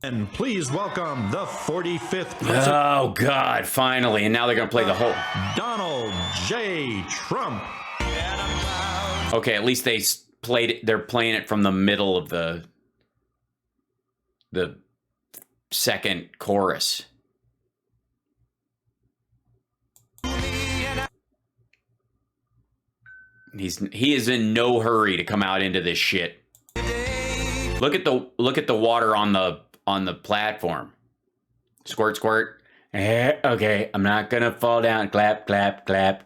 And please welcome the 45th president. Oh, God, finally. And now they're going to play the whole... Donald J. Trump. Okay, at least they're playing it from the middle of the second chorus. He is in no hurry to come out into this shit. Look at the water on the platform. Squirt, squirt. Okay, I'm not gonna fall down. Clap, clap, clap.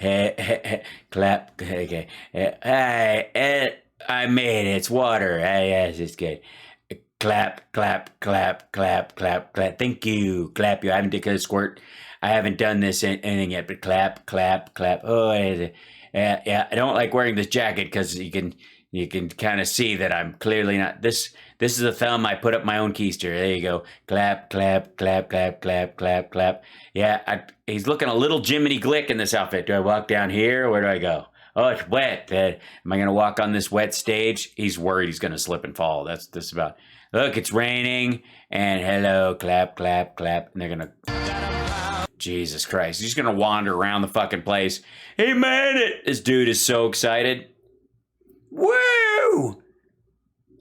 Clap. Okay. I made it. It's water. Yes, it's good. Clap, clap, clap, clap, clap, clap. Thank you. Clap you. I haven't taken a squirt. I haven't done this anything yet, but clap, clap, clap. Oh, yeah. I don't like wearing this jacket because you can kind of see that I'm clearly not. This is the thumb. I put up my own keister. There you go. Clap, clap, clap, clap, clap, clap, clap. Yeah, he's looking a little Jiminy Glick in this outfit. Do I walk down here or where do I go? Oh, it's wet. Am I going to walk on this wet stage? He's worried he's going to slip and fall. That's about. Look, it's raining. And hello, clap, clap, clap. And they're going to... Jesus Christ. He's going to wander around the fucking place. He made it. This dude is so excited. Woo!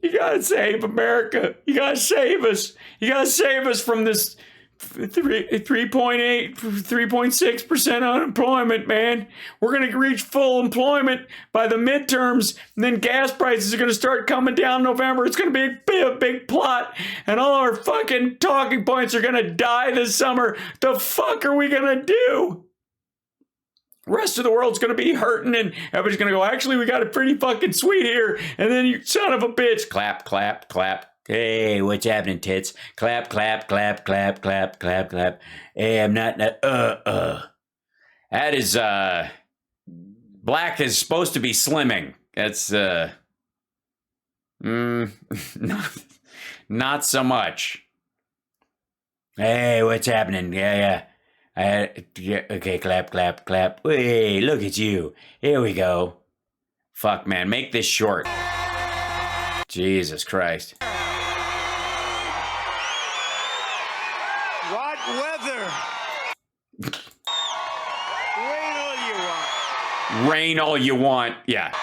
You gotta save America. You gotta save us. You gotta save us from this 3.6% unemployment, man. We're gonna reach full employment by the midterms, and then gas prices are gonna start coming down in November. It's gonna be a big plot, and all our fucking talking points are gonna die this summer. The fuck are we gonna do? Rest of the world's going to be hurting and everybody's going to go, actually, we got it pretty fucking sweet here. And then you son of a bitch. Clap, clap, clap. Hey, what's happening, tits? Clap, clap, clap, clap, clap, clap, clap. Hey, I'm not, That is, black is supposed to be slimming. That's, not so much. Hey, what's happening? Yeah. Okay, clap, clap, clap. Hey, look at you. Here we go. Fuck, man. Make this short. Jesus Christ. What weather? Rain all you want. Rain all you want. Yeah.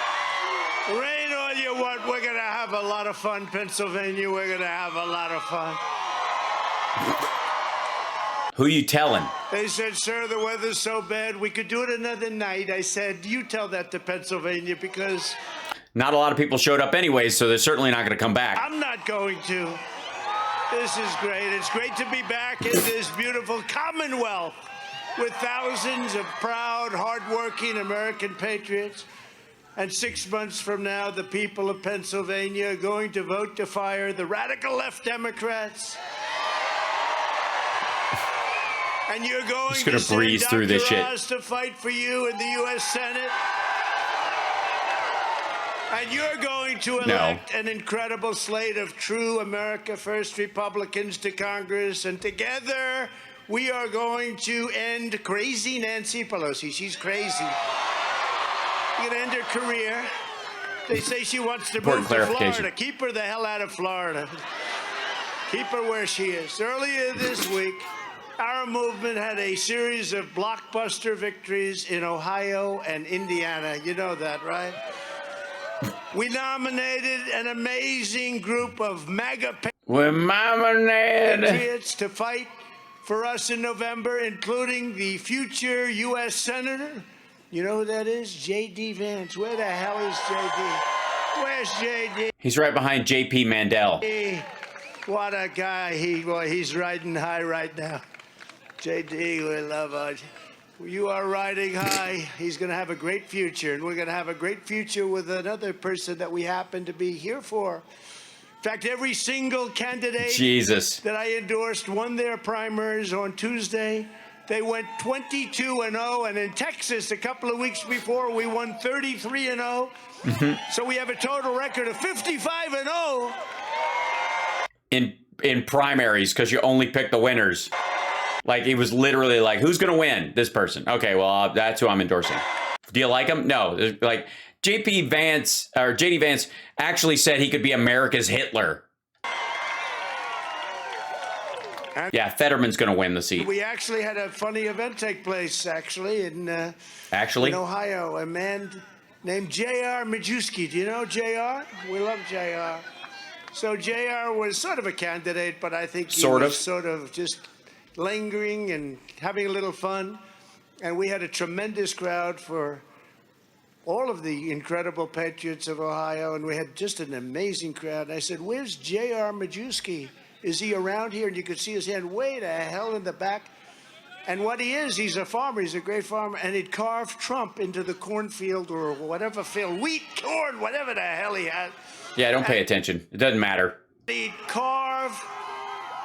Rain all you want. We're going to have a lot of fun, Pennsylvania. We're going to have a lot of fun. Who you telling? They said, sir, the weather's so bad, we could do it another night. I said, you tell that to Pennsylvania because... Not a lot of people showed up anyways, so they're certainly not going to come back. I'm not going to. This is great. It's great to be back in this beautiful Commonwealth with thousands of proud, hardworking American patriots. And 6 months from now, the people of Pennsylvania are going to vote to fire the radical left Democrats. And you're going to breeze through this shit. To fight for you in the U.S. Senate. And you're going to elect an incredible slate of true America First Republicans to Congress. And together, we are going to end crazy Nancy Pelosi. She's crazy. We're going to end her career. They say she wants to move to Florida. Keep her the hell out of Florida. Keep her where she is. Earlier this week, our movement had a series of blockbuster victories in Ohio and Indiana. You know that, right? We nominated an amazing group of MAGA patriots to fight for us in November, including the future U.S. Senator. You know who that is? J.D. Vance. Where the hell is J.D.? Where's J.D.? He's right behind J.P. Mandel. What a guy. He's riding high right now. J.D., we love you. You are riding high. He's going to have a great future, and we're going to have a great future with another person that we happen to be here for. In fact, every single candidate that I endorsed won their primaries on Tuesday. They went 22-0, and in Texas a couple of weeks before, we won 33-0. So we have a total record of 55-0. In primaries, because you only pick the winners. Like, he was literally like, who's going to win? This person. Okay, well, that's who I'm endorsing. Do you like him? No. Like, JD Vance actually said he could be America's Hitler. Yeah, Fetterman's going to win the seat. We actually had a funny event take place, in Ohio. A man named J.R. Majewski. Do you know J.R.? We love J.R. So J.R. was sort of a candidate, but I think he was sort of just lingering and having a little fun. And we had a tremendous crowd for all of the incredible patriots of Ohio, and we had just an amazing crowd. And I said, "Where's J.R. Majewski? Is he around here?" And you could see his hand way the hell in the back. And what he is, he's a farmer. He's a great farmer. And he'd carved Trump into the cornfield or whatever field, wheat, corn, whatever the hell he had. Yeah, don't pay attention. It doesn't matter. He'd carve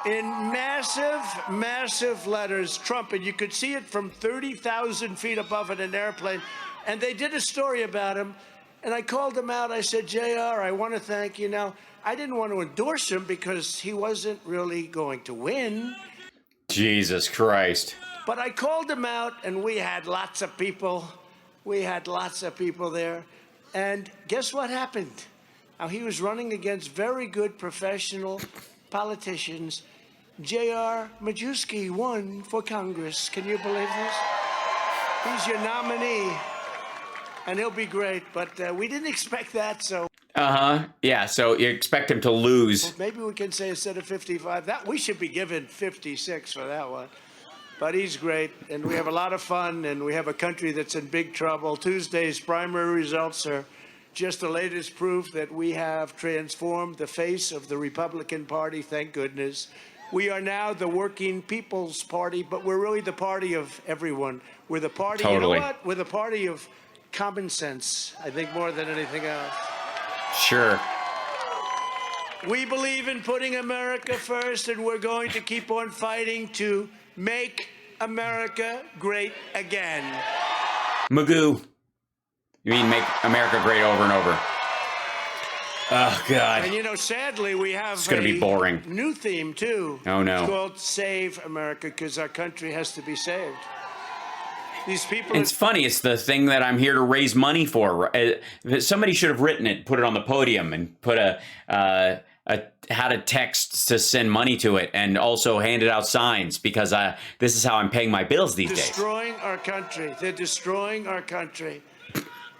in massive, massive letters, Trump. And you could see it from 30,000 feet above in an airplane. And they did a story about him. And I called him out. I said, "JR, I want to thank you. Now, I didn't want to endorse him because he wasn't really going to win. Jesus Christ. But I called him out, and we had lots of people. We had lots of people there. And guess what happened? Now, he was running against very good professional politicians. J.R. Majewski won for Congress. Can you believe this? He's your nominee, and he'll be great. But we didn't expect that, so... Yeah, so you expect him to lose. Well, maybe we can say instead of 55, that we should be given 56 for that one. But he's great, and we have a lot of fun, and we have a country that's in big trouble. Tuesday's primary results are just the latest proof that we have transformed the face of the Republican Party, thank goodness. We are now the working people's party, but we're really the party of everyone. We're the party, Totally. You know what? We're the party of common sense, I think, more than anything else. Sure. We believe in putting America first, and we're going to keep on fighting to make America great again. Magoo. You mean make America great over and over? Oh, God. And, you know, sadly, we have It's going to be boring. New theme, too. Oh, no. It's called Save America, because our country has to be saved. These people... It's funny. It's the thing that I'm here to raise money for. Somebody should have written it, put it on the podium, and put how to text to send money to it, and also handed out signs, because this is how I'm paying my bills these days. Destroying our country. They're destroying our country.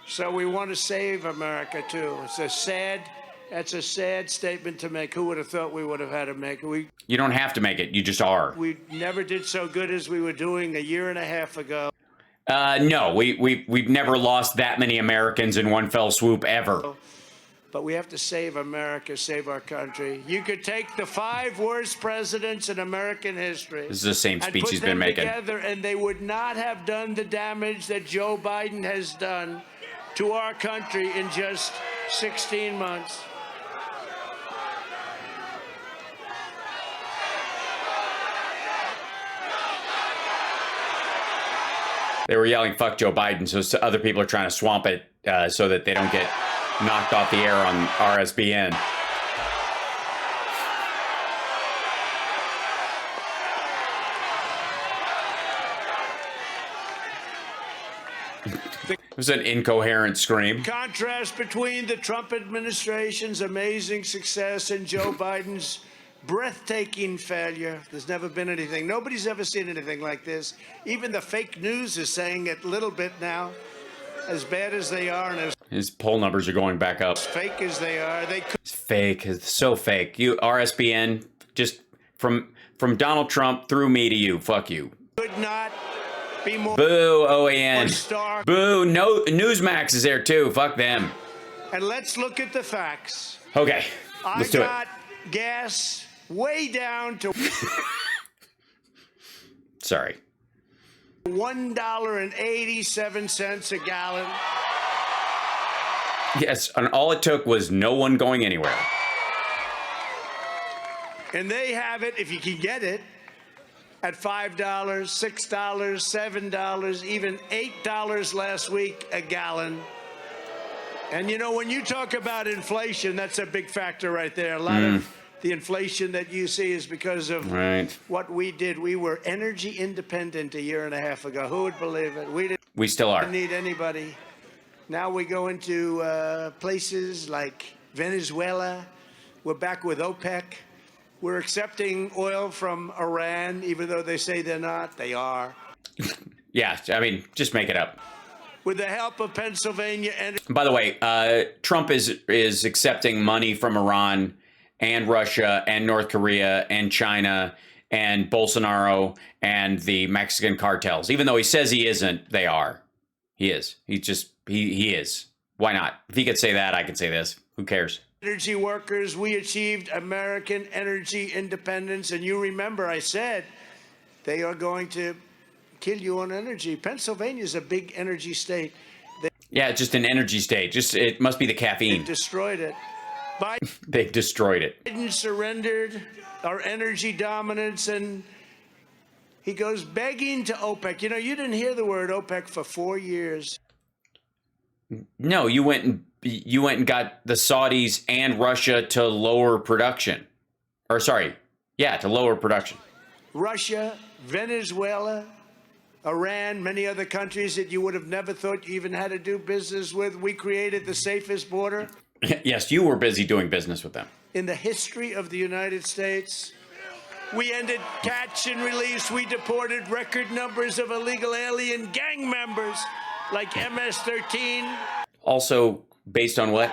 So we want to save America, too. That's a sad statement to make. Who would have thought we would have had to make it? You don't have to make it. You just are. We never did so good as we were doing a year and a half ago. No, we've never lost that many Americans in one fell swoop ever. But we have to save America, save our country. You could take the 5 worst presidents in American history. This is the same speech he's been making. Together, and they would not have done the damage that Joe Biden has done to our country in just 16 months. They were yelling, "Fuck Joe Biden," so other people are trying to swamp it so that they don't get knocked off the air on RSBN. It was an incoherent scream. Contrast between the Trump administration's amazing success and Joe Biden's breathtaking failure. There's never been anything. Nobody's ever seen anything like this. Even the fake news is saying it a little bit now. As bad as they are, and as His poll numbers are going back up. fake as they are, they could. It's fake. It's so fake. You RSBN, just from Donald Trump through me to you. Fuck you. Could not be more. Boo, OAN. Star. Boo, no, Newsmax is there too. Fuck them. And let's look at the facts. Okay, let's do it. I got gas way down to Sorry. $1.87 a gallon. Yes, and all it took was no one going anywhere. And they have it, if you can get it, at $5, $6, $7, even $8 last week a gallon. And you know, when you talk about inflation, that's a big factor right there. A lot of the inflation that you see is because of what we did. We were energy independent a year and a half ago. Who would believe it? We still are. Didn't need anybody. Now we go into places like Venezuela. We're back with OPEC. We're accepting oil from Iran, even though they say they're not. They are. Yeah, I mean, just make it up. With the help of Pennsylvania and By the way, Trump is accepting money from Iran and Russia and North Korea and China and Bolsonaro and the Mexican cartels. Even though he says he isn't, they are. He is. He is. Why not? If he could say that, I could say this. Who cares? energy workers, we achieved American energy independence. And you remember I said they are going to kill you on energy. Pennsylvania is a big energy state. Yeah, it's just an energy state. It must be the caffeine. They destroyed it. They've destroyed it. Biden surrendered our energy dominance, and he goes begging to OPEC. You know, you didn't hear the word OPEC for 4 years. No, you went and got the Saudis and Russia to lower production. Or sorry, yeah, to lower production. Russia, Venezuela, Iran, many other countries that you would have never thought you even had to do business with. We created the safest border Yes, you were busy doing business with them. in the history of the United States. We ended catch and release. We deported record numbers of illegal alien gang members like MS-13. Also, based on what?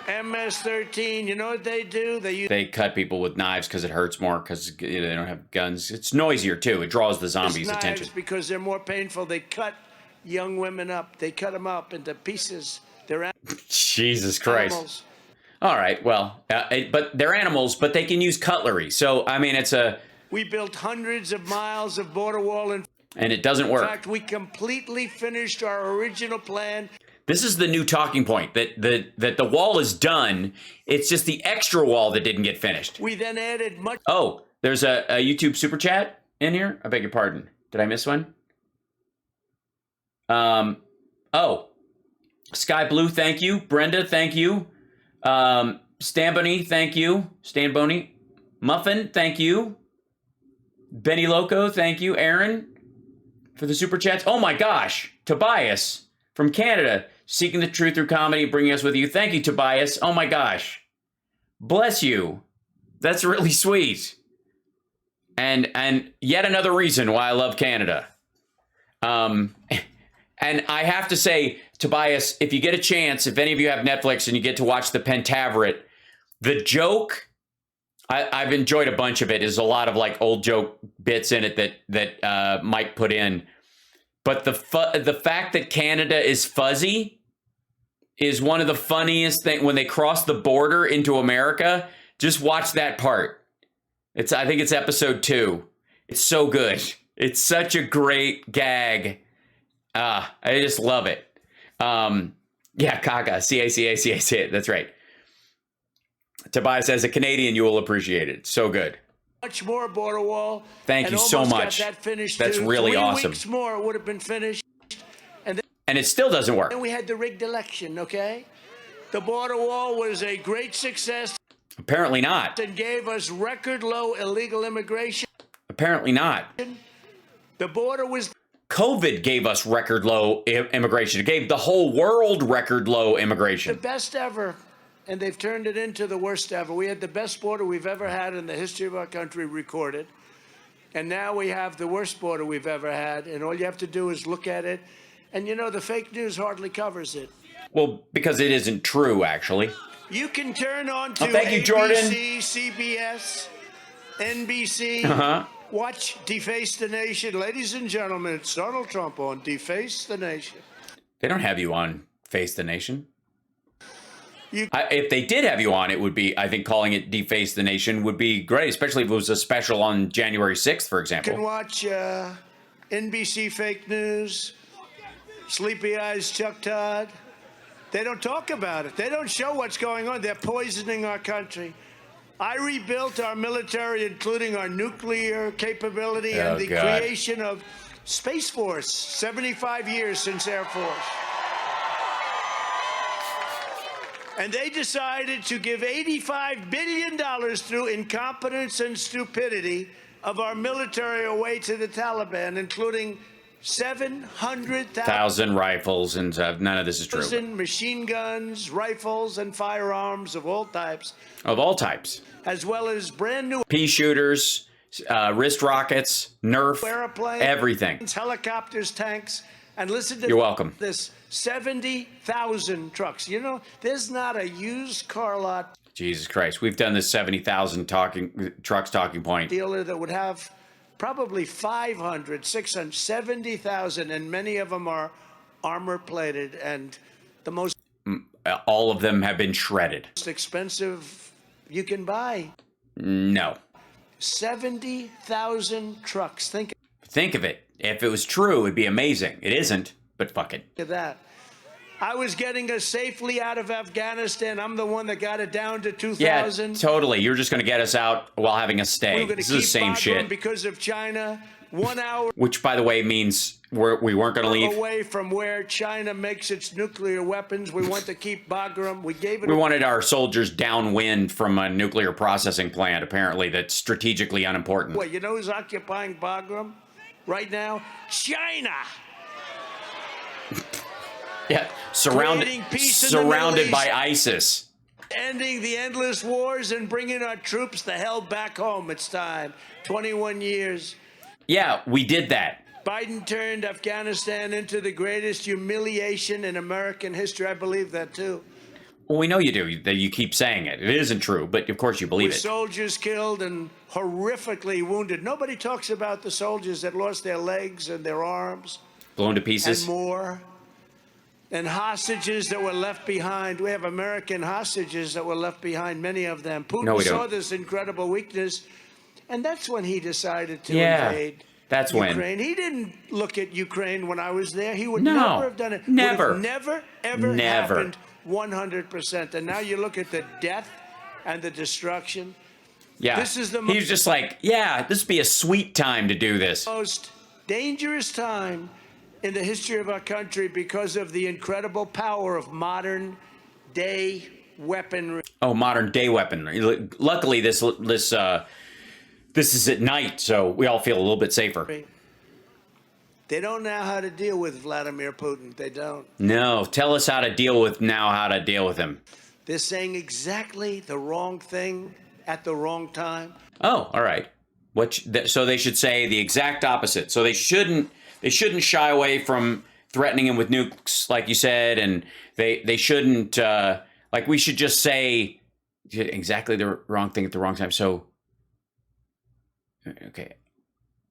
MS-13, you know what they do? They cut people with knives because it hurts more because they don't have guns. It's noisier, too. It draws the zombies' attention. Because they're more painful. They cut young women up. They cut them up into pieces. They're Jesus Christ. animals. All right, well, but they're animals, but they can use cutlery. So, I mean, We built hundreds of miles of border wall. And it doesn't in work. fact, we completely finished our original plan. This is the new talking point, that the wall is done. It's just the extra wall that didn't get finished. We then added much. Oh, there's a YouTube super chat in here. I beg your pardon. Did I miss one? Oh, Sky Blue, thank you. Brenda, thank you. Stambony, thank you. Stambony. Muffin, thank you. Benny Loco, thank you. Aaron, for the super chats. Oh my gosh, Tobias from Canada, seeking the truth through comedy, bringing us with you. Thank you, Tobias. Oh my gosh. Bless you. That's really sweet. And yet another reason why I love Canada. And I have to say, Tobias, if you get a chance, if any of you have Netflix and you get to watch the Pentaveret, the joke, I've enjoyed a bunch of it. There's a lot of like old joke bits in it that Mike put in. But the fact that Canada is fuzzy is one of the funniest things. When they cross the border into America, just watch that part. I think it's episode 2. It's so good. It's such a great gag. I just love it. Yeah, Kaka, C-A-C-A-C-A-C. That's right. Tobias, as a Canadian, you will appreciate it. So good. Much more border wall. Thank you so much. Got that finished That's too. really 3 awesome. weeks more would have been finished. And it still doesn't work. And we had the rigged election, okay? The border wall was a great success. Apparently not. And gave us record low illegal immigration. Apparently not. The border was COVID gave us record low immigration. It gave the whole world record low immigration. the best ever, and they've turned it into the worst ever. We had the best border we've ever had in the history of our country recorded, and now we have the worst border we've ever had, and all you have to do is look at it, and you know, the fake news hardly covers it. Well, because it isn't true, actually. You can turn on to thank you, Jordan. ABC, CBS, NBC. Watch Deface the Nation. Ladies and gentlemen, it's Donald Trump on Deface the Nation. They don't have you on Face the Nation. If they did have you on, it would be, I think calling it Deface the Nation would be great, especially if it was a special on January 6th, for You example. can watch NBC Fake News, Sleepy Eyes Chuck Todd. They don't talk about it. They don't show what's going on. They're poisoning our country. I rebuilt our military, including our nuclear capability and the creation of Space Force, 75 years since Air Force. And they decided to give $85 billion through incompetence and stupidity of our military away to the Taliban, including 700,000 rifles and stuff. None of this is true. machine guns, rifles, and firearms of all types. Of all types. As well as brand new pea shooters, wrist rockets, Nerf, airplanes, everything. helicopters, tanks, and listen to You're welcome. This 70,000 trucks. You know, there's not a used car lot Jesus Christ, we've done this 70,000 trucks talking point. dealer that would have probably 500, 600, 70,000, and many of them are armor plated, and the most All of them have been shredded. expensive you can buy. No. 70,000 trucks. Think Think of it. If it was true, it'd be amazing. It isn't, but fuck it. of that. I was getting us safely out of Afghanistan. I'm the one that got it down to 2,000. Yeah, totally. You're just going to get us out while having us stay. We're going This to is keep the same Bagram shit. because of China. 1 hour Which, by the way, means we weren't going to leave. away from where China makes its nuclear weapons. We want to keep Bagram. We gave it. We wanted our soldiers downwind from a nuclear processing plant, apparently, that's strategically unimportant. Wait, you know who's occupying Bagram right now? China. Yeah, surrounded Creating peace in the Middle surrounded by East. ISIS. Ending the endless wars and bringing our troops the hell back home. It's time. 21 years. Yeah, we did that. Biden turned Afghanistan into the greatest humiliation in American history. I believe that too. Well, we know you do. That you keep saying it. It isn't true, but of course you believe With it. soldiers killed and horrifically wounded. Nobody talks about the soldiers that lost their legs and their arms Blown to and pieces. more. And hostages that were left behind. We have American hostages that were left behind, many of them. Putin No, we saw don't. this incredible weakness, and that's when he decided to Yeah, invade that's when. Ukraine. He didn't look at Ukraine when I was there. He would No, never have done it. never. Would have never, ever Never. happened 100%. And now you look at the death and the destruction. Yeah. This is the He was just like, yeah, this would be a sweet time to do this. Most dangerous time in the history of our country because of the incredible power of modern day weaponry. Oh, modern day weaponry. Luckily, this is at night, so we all feel a little bit safer. They don't know how to deal with Vladimir Putin. They don't. No, tell us how to deal with him. They're saying exactly the wrong thing at the wrong time. Oh, all right. So they should say the exact opposite. So they shouldn't shy away from threatening him with nukes, like you said, and they shouldn't like we should just say exactly the wrong thing at the wrong time. So okay,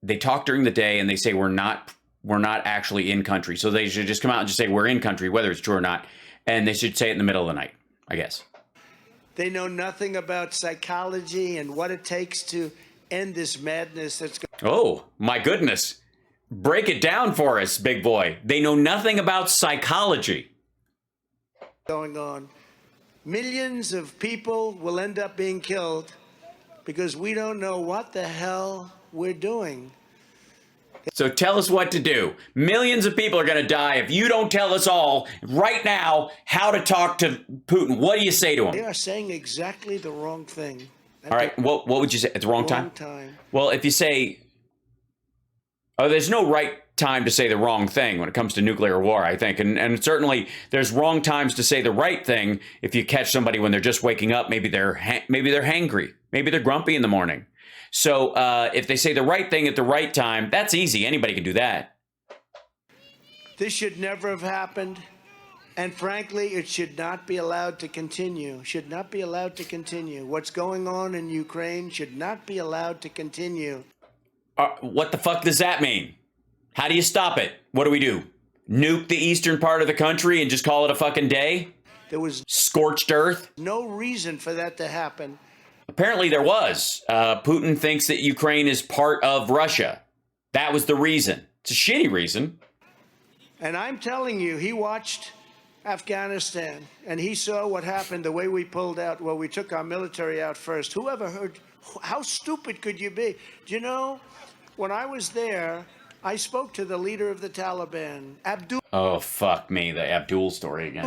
they talk during the day and they say we're not actually in country. So they should just come out and just say we're in country, whether it's true or not, and they should say it in the middle of the night, I guess. They know nothing about psychology and what it takes to end this madness that's Oh my goodness. Break it down for us, big boy. They know nothing about psychology. going on. Millions of people will end up being killed because we don't know what the hell we're doing. So tell us what to do. Millions of people are going to die if you don't tell us all right now how to talk to Putin. What do you say to They him? are saying exactly the wrong thing. All right, what would you say? At the wrong time? time. Well, if you say, oh, there's no right time to say the wrong thing when it comes to nuclear war, I think. And certainly there's wrong times to say the right thing if you catch somebody when they're just waking up. Maybe they're hangry. Maybe they're grumpy in the morning. So if they say the right thing at the right time, that's easy. Anybody can do that. This should never have happened. And frankly, it should not be allowed to continue. Should not be allowed to continue. What's going on in Ukraine should not be allowed to continue. What the fuck does that mean? How do you stop it? What do we do? Nuke the eastern part of the country and just call it a fucking day? There was Scorched earth? no reason for that to happen. Apparently there was. Putin thinks that Ukraine is part of Russia. That was the reason. It's a shitty reason. And I'm telling you, he watched Afghanistan and he saw what happened the way we pulled out. Well, we took our military out first. Whoever heard, how stupid could you be? Do you know, when I was there, I spoke to the leader of the Taliban, Abdul. Oh, fuck me. The Abdul story again.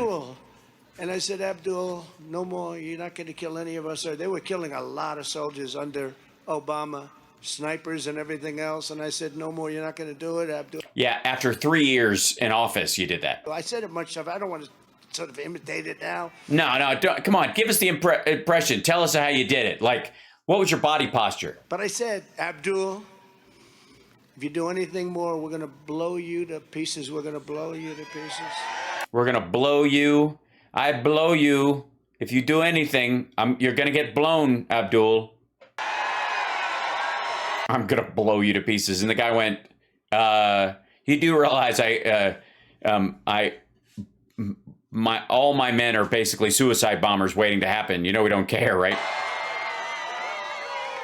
And I said, Abdul, no more. You're not going to kill any of us. They were killing a lot of soldiers under Obama. snipers and everything else. And I said, no more, you're not going to do it, Abdul. Yeah, after 3 years in office, you did that. I said it much stuff. I don't want to sort of imitate it now. No, don't, come on, give us the impression. Tell us how you did it. Like, what was your body posture? But I said, Abdul, if you do anything more, we're going to blow you to pieces. We're going to blow you to pieces. We're going to blow you. I blow you. If you do anything, you're going to get blown, Abdul. I'm going to blow you to pieces. And the guy went, you do realize all my men are basically suicide bombers waiting to happen. You know we don't care, right?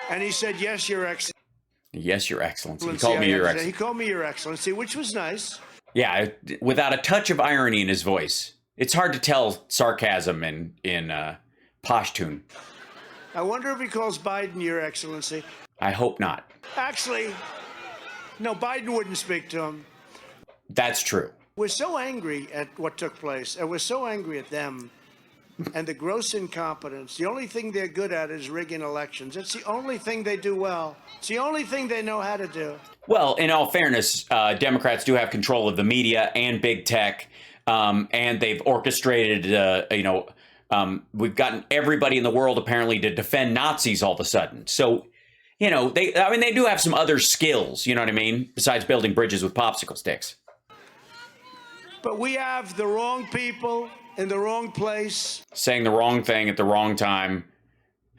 And he said, yes, Your Excellency. Yes, Your Excellency. He called me Your Excellency. He called me Your Excellency, which was nice. Yeah, without a touch of irony in his voice. It's hard to tell sarcasm in Pashtun. I wonder if he calls Biden Your Excellency. I hope not. Actually, no, Biden wouldn't speak to him. That's true. We're so angry at what took place, and we're so angry at them and the gross incompetence. The only thing they're good at is rigging elections. It's the only thing they do well. It's the only thing they know how to do. Well, in all fairness, Democrats do have control of the media and big tech, and they've orchestrated, we've gotten everybody in the world apparently to defend Nazis all of a sudden. So, they do have some other skills, you know what I mean, besides building bridges with popsicle sticks. But we have the wrong people in the wrong place. Saying the wrong thing at the wrong time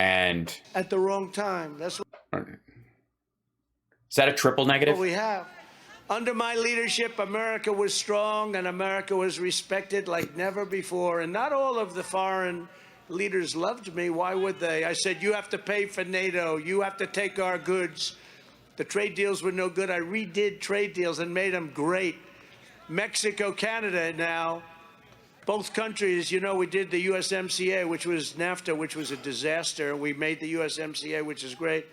and... At the wrong time. That's what... Is that a triple negative? What we have. Under my leadership, America was strong and America was respected like never before. And not all of the foreign leaders loved me. Why would they? I said, you have to pay for NATO. You have to take our goods. The trade deals were no good. I redid trade deals and made them great. Mexico, Canada now, both countries, we did the USMCA, which was NAFTA, which was a disaster. We made the USMCA, which is great.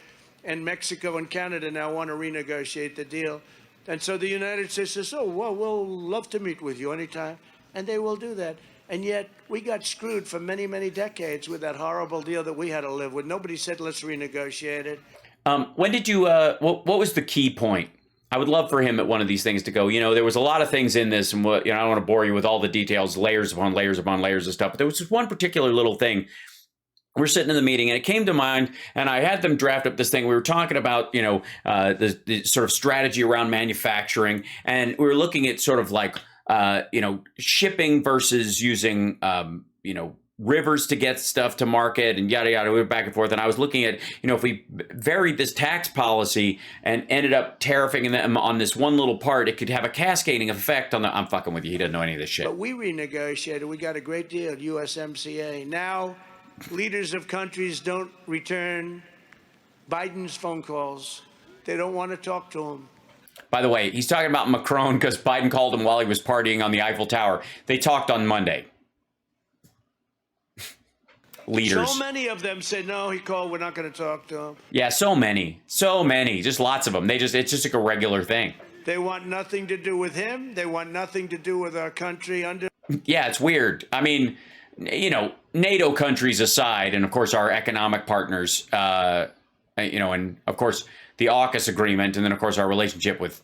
And Mexico and Canada now want to renegotiate the deal. And so the United States says, oh, well, we'll love to meet with you anytime. And they will do that. And yet we got screwed for many, many decades with that horrible deal that we had to live with. Nobody said, let's renegotiate it. When did you, what was the key point? I would love for him at one of these things to go, there was a lot of things in this, and I don't want to bore you with all the details, layers upon layers upon layers of stuff, but there was just one particular little thing. We're sitting in the meeting, and it came to mind, and I had them draft up this thing. We were talking about, the sort of strategy around manufacturing, and we were looking at sort of like, shipping versus using, rivers to get stuff to market and yada, yada. We went back and forth. And I was looking at, if we varied this tax policy and ended up tariffing them on this one little part, it could have a cascading effect on I'm fucking with you. He doesn't know any of this shit. But we renegotiated. We got a great deal, USMCA. Now, leaders of countries don't return Biden's phone calls. They don't want to talk to him. By the way, he's talking about Macron because Biden called him while he was partying on the Eiffel Tower. They talked on Monday. Leaders. So many of them said, no, he called, we're not going to talk to him. Yeah, so many, just lots of them. It's just like a regular thing. They want nothing to do with him. They want nothing to do with our country under. Yeah, it's weird. I mean, NATO countries aside, and of course our economic partners, and of course the AUKUS agreement, and then of course our relationship with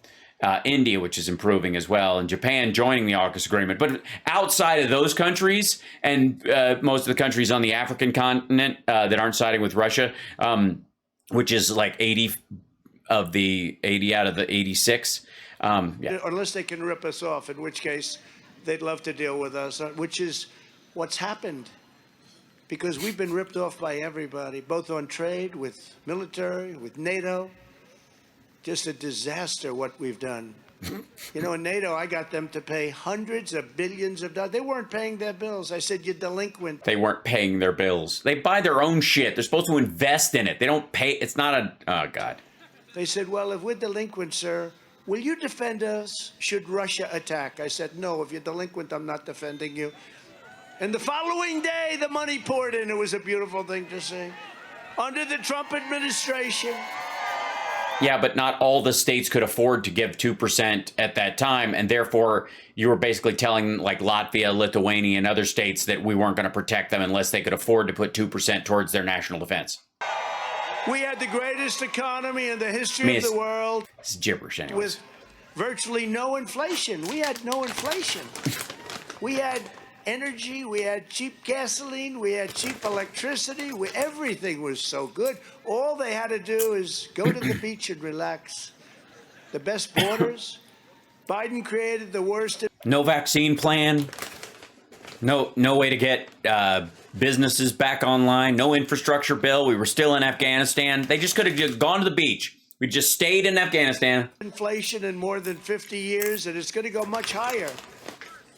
India, which is improving as well, and Japan joining the AUKUS agreement. But outside of those countries and most of the countries on the African continent that aren't siding with Russia, which is like 80 out of the 86. Yeah. Unless they can rip us off, in which case they'd love to deal with us, which is what's happened. Because we've been ripped off by everybody, both on trade, with military, with NATO. Just a disaster what we've done. In NATO, I got them to pay hundreds of billions of dollars. They weren't paying their bills. I said, you're delinquent. They weren't paying their bills. They buy their own shit. They're supposed to invest in it. They don't pay. It's not oh, God. They said, well, if we're delinquent, sir, will you defend us should Russia attack? I said, no, if you're delinquent, I'm not defending you. And the following day, the money poured in. It was a beautiful thing to see. Under the Trump administration. Yeah, but not all the states could afford to give 2% at that time. And therefore, you were basically telling like Latvia, Lithuania, and other states that we weren't going to protect them unless they could afford to put 2% towards their national defense. We had the greatest economy in the history of the world. It's gibberish anyways. With virtually no inflation. We had no inflation. We had energy, we had cheap gasoline, we had cheap electricity. Everything was so good. All they had to do is go to the beach and relax. The best borders. Biden created the worst. No vaccine plan. No way to get businesses back online. No infrastructure bill. We were still in Afghanistan. They just could have just gone to the beach. We just stayed in Afghanistan. Inflation in more than 50 years, and it's going to go much higher.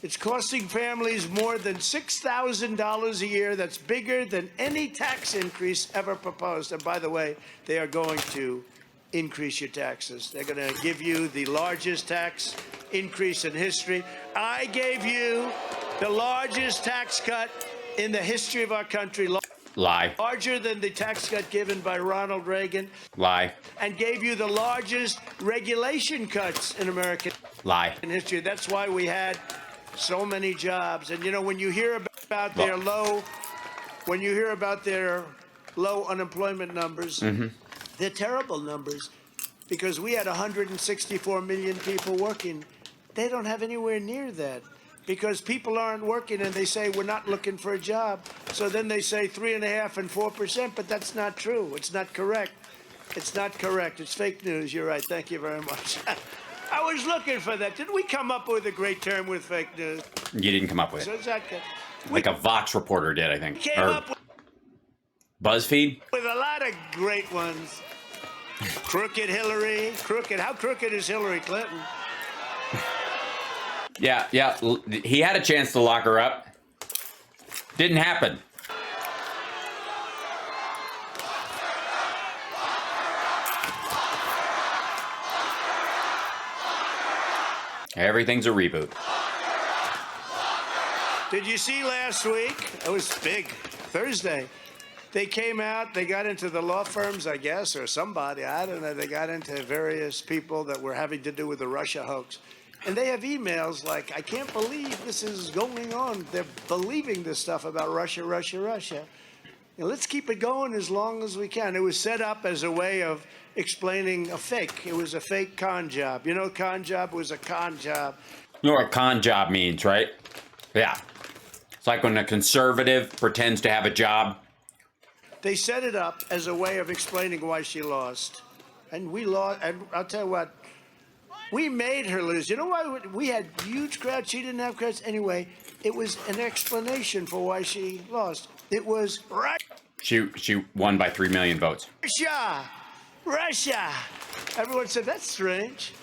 It's costing families more than $6,000 a year. That's bigger than any tax increase ever proposed. And by the way, they are going to increase your taxes. They're going to give you the largest tax increase in history. I gave you the largest tax cut in the history of our country. Lie. Larger than the tax cut given by Ronald Reagan. Lie. And gave you the largest regulation cuts in American history. That's why we had so many jobs. And you know, when you hear about their low unemployment numbers, they're terrible numbers, because we had 164 million people working. They don't have anywhere near that, because people aren't working, and they say we're not looking for a job. So then they say 3.5% and 4%, but that's not true. It's not correct. It's not correct. It's fake news. You're right. Thank you very much. I was looking for that. Didn't we come up with a great term with fake news? You didn't come up with it. So is that good? Like a Vox reporter did, I think. Came Or up BuzzFeed? with a lot of great ones. Crooked Hillary. Crooked. How crooked is Hillary Clinton? Yeah. He had a chance to lock her up. Didn't happen. Everything's a reboot. Did you see last week? It was big. Thursday. They came out, they got into the law firms, I guess, or somebody, I don't know. They got into various people that were having to do with the Russia hoax. And they have emails like, I can't believe this is going on. They're believing this stuff about Russia. And let's keep it going as long as we can. It was set up as a way of explaining a fake. It was a fake con job. You know, con job was a con job. You know what a con job means, right? Yeah. It's like when a conservative pretends to have a job. They set it up as a way of explaining why she lost. And we lost. And I'll tell you what, we made her lose. You know why? We had huge crowds. She didn't have crowds. Anyway, it was an explanation for why she lost. It was right. She won by 3 million votes. Russia. Everyone said, that's strange.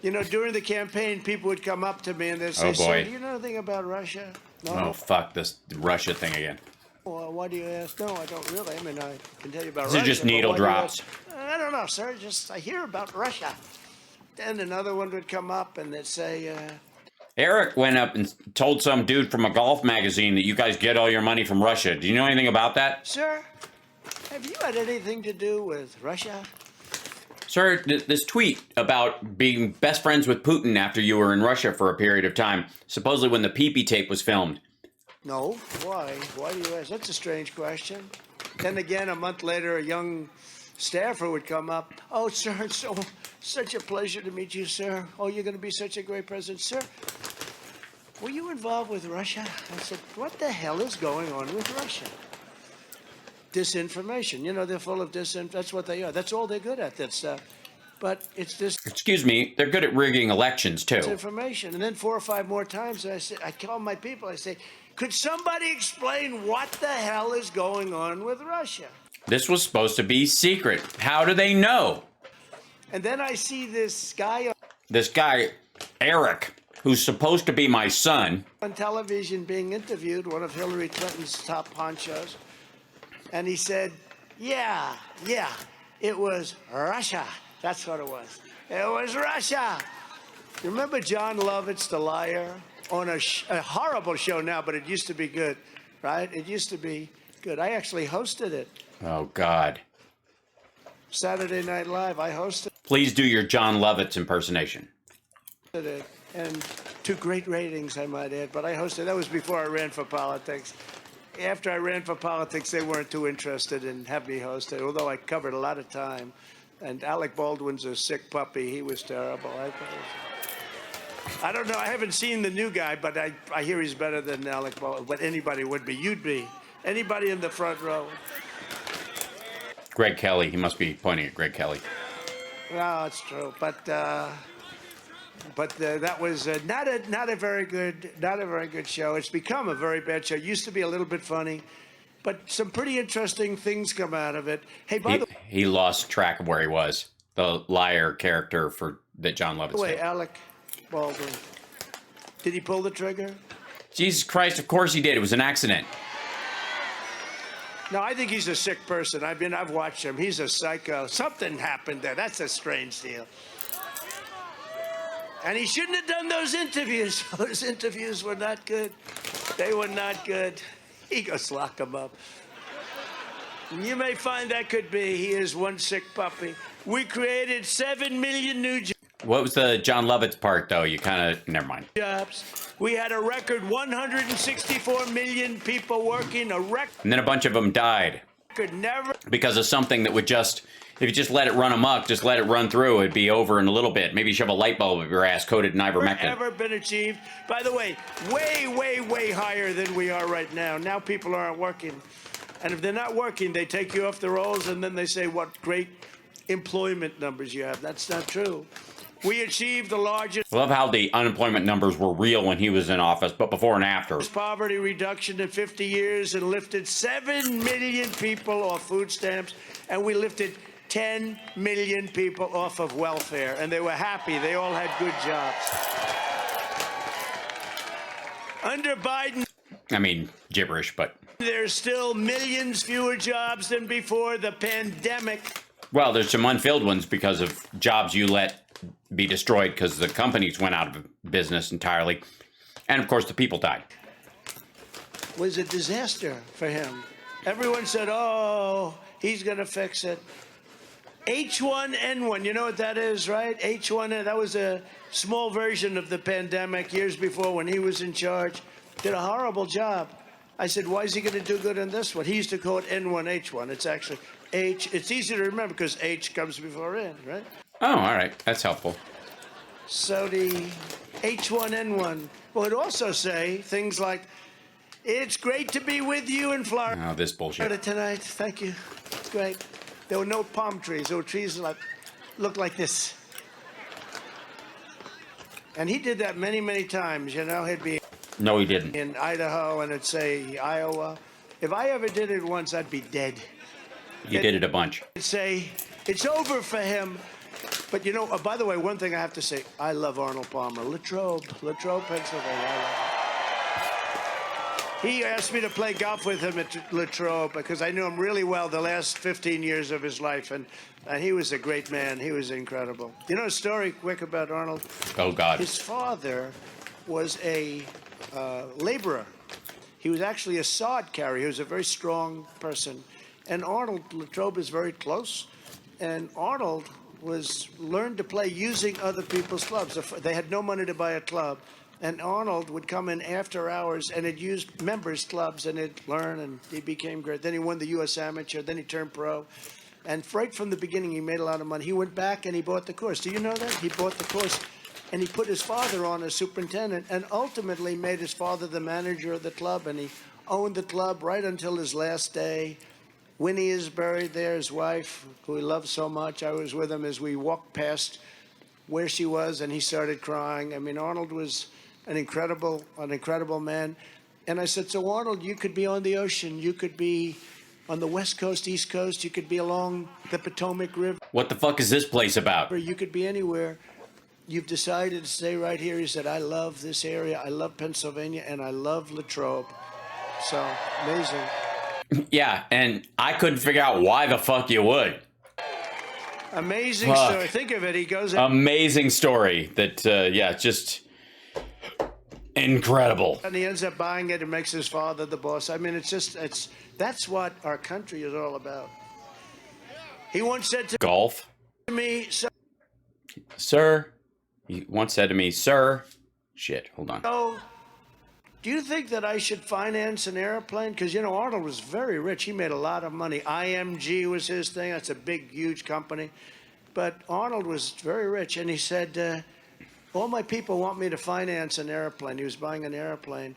You know, during the campaign, people would come up to me and they'd say, oh boy. Sir, do you know anything about Russia? No. Oh, fuck this Russia thing again. Well, why do you ask? No, I don't really. I mean, I can tell you about These Russia. are just needle drops. I don't know, sir. Just I hear about Russia. Then another one would come up and they'd say, Eric went up and told some dude from a golf magazine that you guys get all your money from Russia. Do you know anything about that? Sir, have you had anything to do with Russia? Sir, this tweet about being best friends with Putin after you were in Russia for a period of time, supposedly when the pee-pee tape was filmed. No. Why? Why do you ask? That's a strange question. Then again, a month later, a young staffer would come up. Oh, sir, it's such a pleasure to meet you, sir. Oh, you're going to be such a great president. Sir, were you involved with Russia? I said, what the hell is going on with Russia? Disinformation. You know, they're full of disinformation. That's what they are. That's all they're good at, that stuff. But it's this. Excuse me, they're good at rigging elections, too. Information. And then 4 or 5 more times, I call my people, I say, could somebody explain what the hell is going on with Russia? This was supposed to be secret. How do they know? And then I see this guy Eric, who's supposed to be my son, on television being interviewed, one of Hillary Clinton's top honchos. And he said, yeah, it was Russia. That's what it was. It was Russia. You remember John Lovitz, the liar, on a horrible show now, but it used to be good, right? It used to be good. I actually hosted it. Oh, God. Saturday Night Live, I hosted Please do your John Lovitz impersonation. it. And to great ratings, I might add. But I hosted, that was before I ran for politics. after I ran for politics, they weren't too interested in having me host it, although I covered a lot of time. And Alec Baldwin's a sick puppy. He was terrible. I don't know. I haven't seen the new guy, but I hear he's better than Alec Baldwin. But anybody would be. You'd be. Anybody in the front row. Greg Kelly. He must be pointing at Greg Kelly. No, it's true. But that was not a very good show. It's become a very bad show. It used to be a little bit funny, but some pretty interesting things come out of it. Hey, by the way, he lost track of where he was. The liar character that John Lovitz did. Wait, Alec Baldwin. Did he pull the trigger? Jesus Christ! Of course he did. It was an accident. No, I think he's a sick person. I've watched him. He's a psycho. Something happened there. That's a strange deal. And he shouldn't have done those interviews. Those interviews were not good. They were not good. He goes lock him up. You may find that could be. He is one sick puppy. We created 7 million new jobs. What was the John Lovitz part, though? You kind of... Never mind. We had a record 164 million people working. A record. And then a bunch of them died. Never. Because of something that would just... If you just let it run amok, just let it run through, it'd be over in a little bit. Maybe you shove a light bulb up your ass coated in ivermectin. Ever been achieved. By the way, way higher than we are right now. Now people aren't working. And if they're not working, they take you off the rolls and then they say what great employment numbers you have. That's not true. We achieved the largest... I love how the unemployment numbers were real when he was in office, but before and after. Poverty reduction in 50 years and lifted 7 million people off food stamps. And we lifted 10 million people off of welfare. And they were happy. They all had good jobs. Under Biden... I mean, gibberish, but... There's still millions fewer jobs than before the pandemic. Well, there's some unfilled ones because of jobs you let be destroyed because the companies went out of business entirely. And, of course, the people died. Was a disaster for him. Everyone said, oh, he's going to fix it. H1N1, you know what that is, right? H1N, that was a small version of the pandemic years before when he was in charge. Did a horrible job. I said, why is he going to do good on this one? He used to call it N1H1. It's actually H. It's easy to remember because H comes before N, right? Oh, all right. That's helpful. So the H1N1 would also say things like, it's great to be with you in Florida. Oh, this bullshit. Tonight. Thank you. It's great. There were no palm trees. There were trees that looked like this. And he did that many, many times. You know, he'd be... No, he didn't. In Idaho, and it'd say Iowa. If I ever did it once, I'd be dead. You did it a bunch. It'd say, it's over for him. But, you know, by the way, one thing I have to say, I love Arnold Palmer. Latrobe, Pennsylvania. He asked me to play golf with him at Latrobe because I knew him really well the last 15 years of his life. And he was a great man. He was incredible. You know a story quick about Arnold? Oh, God. His father was a laborer. He was actually a sod carrier. He was a very strong person. And Latrobe is very close. And Arnold learned to play using other people's clubs. They had no money to buy a club. And Arnold would come in after hours and he'd use members' clubs and he'd learn and he became great. Then he won the U.S. Amateur. Then he turned pro. And right from the beginning, he made a lot of money. He went back and he bought the course. Do you know that? He bought the course. And he put his father on as superintendent and ultimately made his father the manager of the club. And he owned the club right until his last day. Winnie is buried there, his wife, who he loved so much. I was with him as we walked past where she was, and he started crying. I mean, Arnold was an incredible man. And I said, so Arnold, you could be on the ocean. You could be on the West Coast, East Coast. You could be along the Potomac River. What the fuck is this place about? You could be anywhere. You've decided to stay right here. He said, I love this area. I love Pennsylvania, and I love Latrobe. So, amazing. Yeah, and I couldn't figure out why the fuck you would. Amazing story. Think of it. He goes... Amazing story that, just incredible. And he ends up buying it and makes his father the boss. I mean, that's what our country is all about. He once said to Golf? me... He once said to me, sir... Shit, hold on. Oh, do you think that I should finance an airplane? Because, you know, Arnold was very rich. He made a lot of money. IMG was his thing. That's a big, huge company. But Arnold was very rich. And he said, all my people want me to finance an airplane. He was buying an airplane.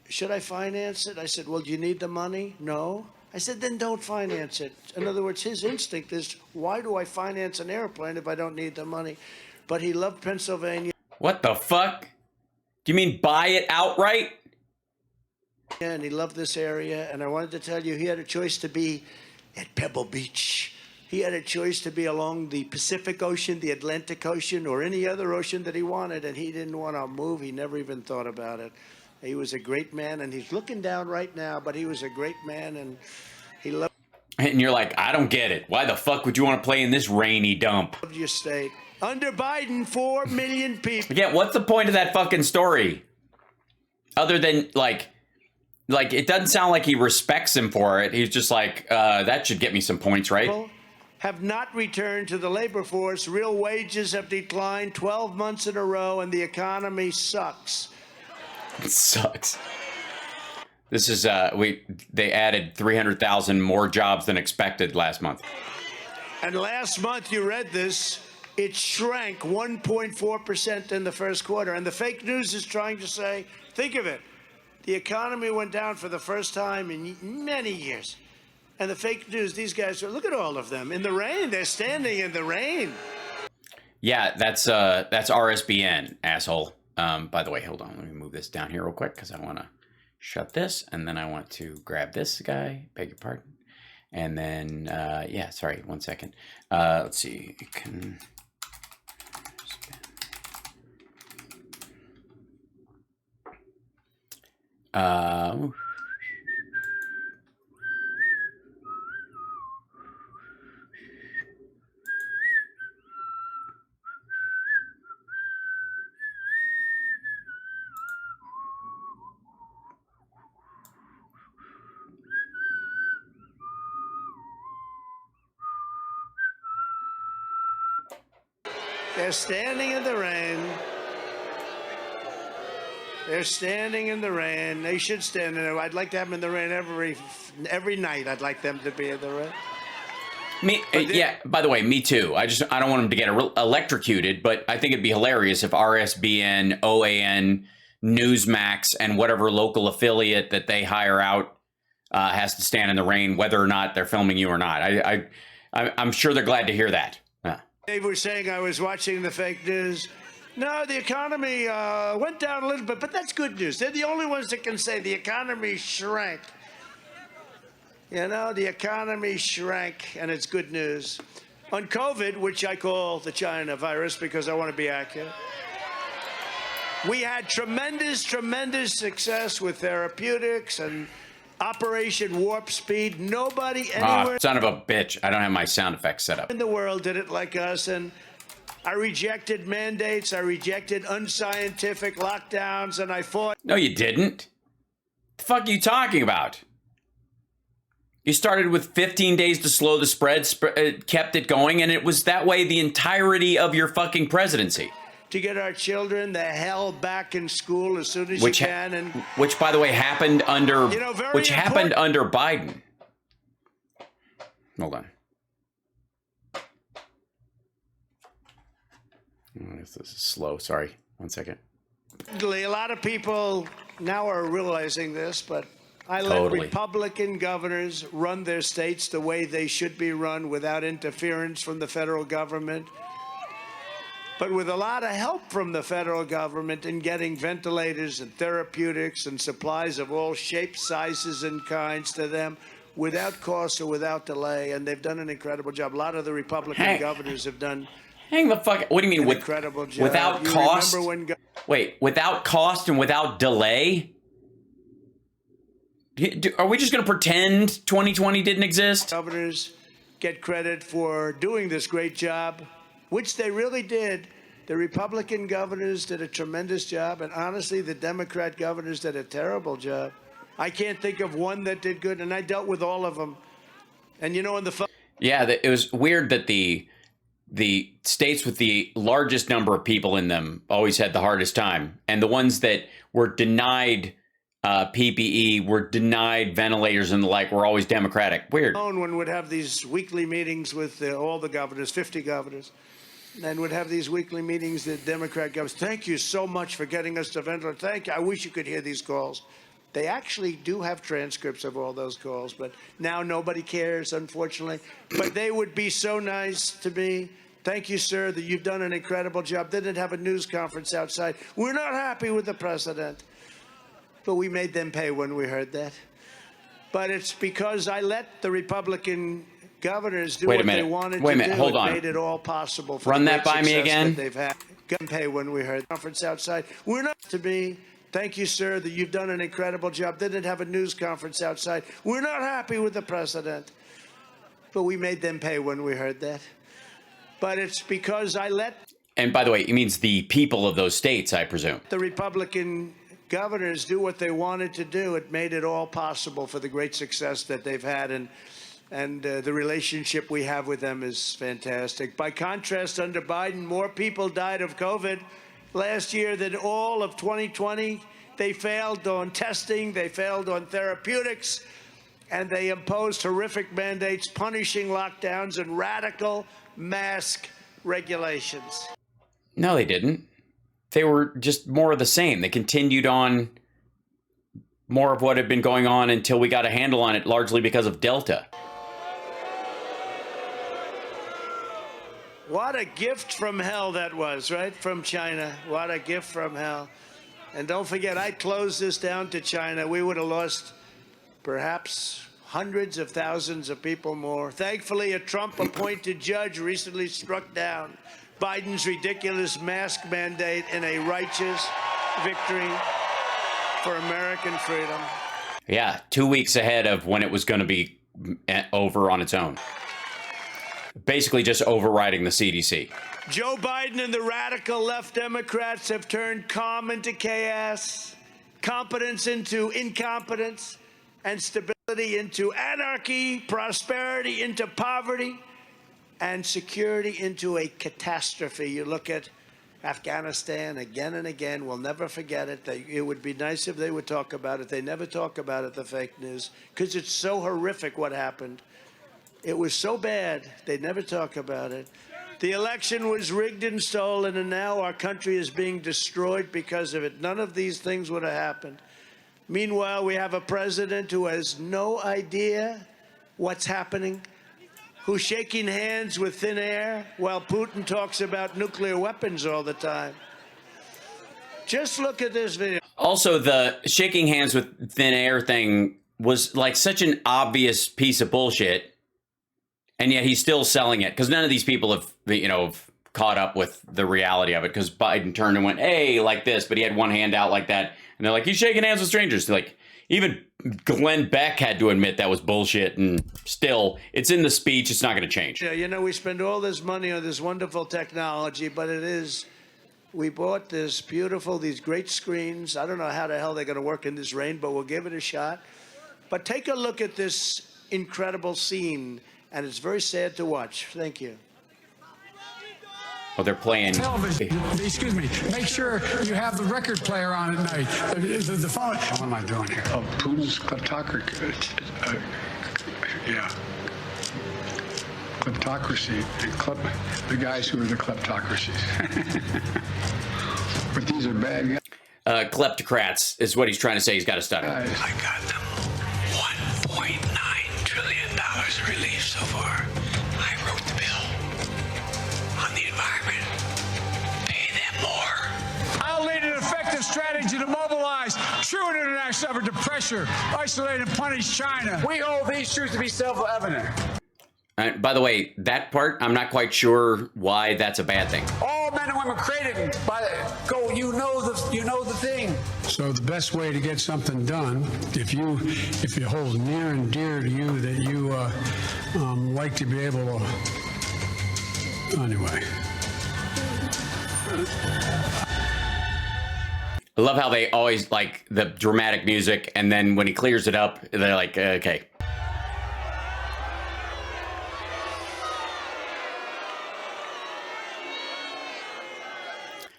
Should I finance it? I said, well, do you need the money? No. I said, then don't finance it. In other words, his instinct is, why do I finance an airplane if I don't need the money? But he loved Pennsylvania. What the fuck? Do you mean buy it outright? And he loved this area. And I wanted to tell you, he had a choice to be at Pebble Beach. He had a choice to be along the Pacific Ocean, the Atlantic Ocean, or any other ocean that he wanted. And he didn't want to move. He never even thought about it. He was a great man, and he's looking down right now, but he was a great man, and he loved... And you're like, I don't get it. Why the fuck would you want to play in this rainy dump? Your state. Under Biden, 4 million people... Yeah, what's the point of that fucking story? Other than, like, it doesn't sound like he respects him for it. He's just like, that should get me some points, right? Have not returned to the labor force. Real wages have declined 12 months in a row, and the economy sucks. It sucks. This is they added 300,000 more jobs than expected last month. And last month, you read this, it shrank 1.4% in the first quarter. And the fake news is trying to say, think of it, the economy went down for the first time in many years. And the fake news, these guys are, look at all of them in the rain. They're standing in the rain. Yeah, that's RSBN, asshole. By the way, hold on. Let me move this down here real quick because I want to shut this. And then I want to grab this guy. Beg your pardon. And then, yeah, sorry, 1 second. Let's see. You can... They're standing in the rain. They're standing in the rain. They should stand in it. I'd like to have them in the rain every night. I'd like them to be in the rain. Me, yeah. By the way, me too. I don't want them to get electrocuted, but I think it'd be hilarious if RSBN, OAN, Newsmax, and whatever local affiliate that they hire out has to stand in the rain, whether or not they're filming you or not. I'm sure they're glad to hear that. They were saying I was watching the fake news. No, the economy went down a little bit, but that's good news. They're the only ones that can say the economy shrank. You know, the economy shrank, and it's good news. On COVID, which I call the China virus because I want to be accurate, we had tremendous success with therapeutics and Operation Warp Speed. Nobody anywhere... son of a bitch. I don't have my sound effects set up. ...in the world did it like us, and I rejected mandates. I rejected unscientific lockdowns, and I fought... No, you didn't. The fuck are you talking about? You started with 15 days to slow the spread, kept it going, and it was that way the entirety of your fucking presidency. To get our children the hell back in school as soon as you can. And which, by the way, happened under happened under Biden. Hold on. This is slow. Sorry. 1 second. A lot of people now are realizing this, but I let Republican governors run their states the way they should be run without interference from the federal government. But with a lot of help from the federal government in getting ventilators and therapeutics and supplies of all shapes, sizes, and kinds to them without cost or without delay. And they've done an incredible job. A lot of the Republican governors have done hang the fuck. What do you mean with incredible job. Without cost? Wait, without cost and without delay? Are we just going to pretend 2020 didn't exist? Governors get credit for doing this great job, which they really did. The Republican governors did a tremendous job, and honestly, the Democrat governors did a terrible job. I can't think of one that did good, and I dealt with all of them. And you know, in the yeah, it was weird that the states with the largest number of people in them always had the hardest time, and the ones that were denied PPE, were denied ventilators and the like. We're always Democratic. Weird. One would have these weekly meetings with all the governors, 50 governors, and would have these weekly meetings, the Democrat governors. Thank you so much for getting us to ventilator. Thank you. I wish you could hear these calls. They actually do have transcripts of all those calls, but now nobody cares, unfortunately. But they would be so nice to me. Thank you, sir, that you've done an incredible job. They didn't have a news conference outside. We're not happy with the president. But we made them pay when we heard that. But it's because I let the Republican governors do what they wanted to do. Wait a minute, hold on. Made it all possible. For Run that by me again. They've had pay when we heard the conference outside. We're not to be. Thank you, sir, that you've done an incredible job. They didn't have a news conference outside. We're not happy with the president. But we made them pay when we heard that. But it's because I let. And by the way, it means the people of those states, I presume. The Republican governors do what they wanted to do. It made it all possible for the great success that they've had, and the relationship we have with them is fantastic. By contrast, under Biden, more people died of COVID last year than all of 2020. They failed on testing, they failed on therapeutics, and they imposed horrific mandates, punishing lockdowns and radical mask regulations. No, they didn't. They were just more of the same. They continued on more of what had been going on until we got a handle on it, largely because of Delta. What a gift from hell that was, right? From China. What a gift from hell. And don't forget, I closed this down to China. We would have lost perhaps hundreds of thousands of people more. Thankfully, a Trump-appointed judge recently struck down Biden's ridiculous mask mandate in a righteous victory for American freedom. Yeah, 2 weeks ahead of when it was going to be over on its own. Basically just overriding the CDC. Joe Biden and the radical left Democrats have turned calm into chaos, competence into incompetence, and stability into anarchy, prosperity into poverty, and security into a catastrophe. You look at Afghanistan again and again. We'll never forget it. It would be nice if they would talk about it. They never talk about it, the fake news, because it's so horrific what happened. It was so bad, they never talk about it. The election was rigged and stolen, and now our country is being destroyed because of it. None of these things would have happened. Meanwhile, we have a president who has no idea what's happening, who's shaking hands with thin air while Putin talks about nuclear weapons all the time. Just look at this video. Also, the shaking hands with thin air thing was like such an obvious piece of bullshit. And yet he's still selling it because none of these people have caught up with the reality of it, because Biden turned and went, hey, like this, but he had one hand out like that. And they're like, he's shaking hands with strangers. Like, even Glenn Beck had to admit that was bullshit. And still, it's in the speech. It's not going to change. Yeah, you know, we spend all this money on this wonderful technology, but we bought these great screens. I don't know how the hell they're going to work in this rain, but we'll give it a shot. But take a look at this incredible scene. And it's very sad to watch. Thank you. Oh, they're playing television. Excuse me. Make sure you have the record player on at night. The phone. What am I doing here? Oh, Putin's kleptocracy. Yeah. Kleptocracy. The guys who are the kleptocracies. But these are bad guys. Kleptocrats is what he's trying to say. He's got to study. I got them. $1.9 trillion relief so far. I wrote the bill on the environment. Pay them more. I'll lead an effective strategy to mobilize true international effort to pressure, isolate, and punish China. We hold these truths to be self-evident. By the way, that part, I'm not quite sure why that's a bad thing. All men and women created by you know the thing. So the best way to get something done, if you hold near and dear to you that you like to be able to, anyway. I love how they always like the dramatic music, and then when he clears it up, they're like, okay.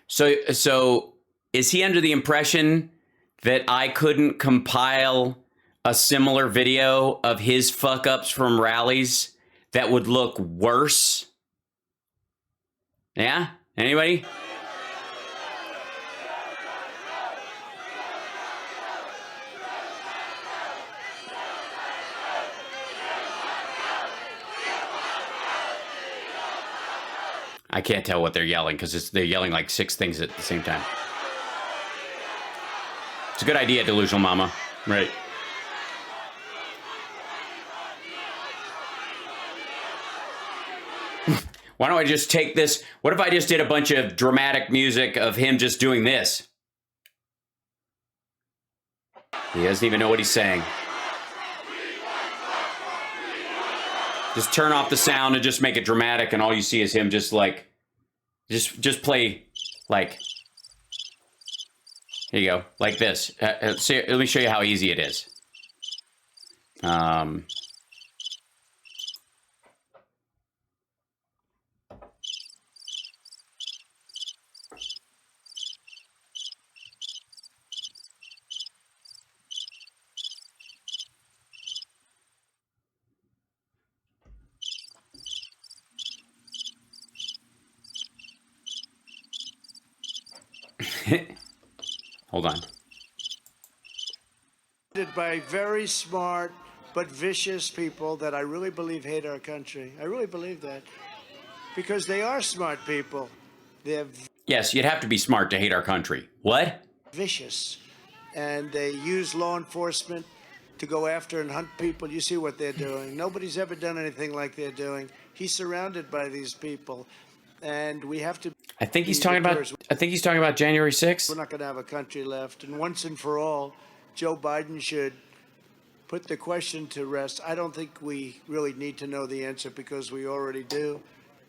So is he under the impression that I couldn't compile a similar video of his fuck-ups from rallies that would look worse? Yeah? Anybody? I can't tell what they're yelling because they're yelling like 6 things at the same time. It's a good idea, delusional mama. Right. Why don't I just take this? What if I just did a bunch of dramatic music of him just doing this? He doesn't even know what he's saying. Just turn off the sound and just make it dramatic, and all you see is him just like, just play like, here you go, like this. Let me show you how easy it is. Hold on. By very smart but vicious people that I really believe hate our country. I really believe that. Because they are smart people. They're Yes, you'd have to be smart to hate our country. What? vicious. And they use law enforcement to go after and hunt people. You see what they're doing. Nobody's ever done anything like they're doing. He's surrounded by these people. And we have to... I think he's talking about January 6th. We're not going to have a country left. And once and for all, Joe Biden should put the question to rest. I don't think we really need to know the answer because we already do.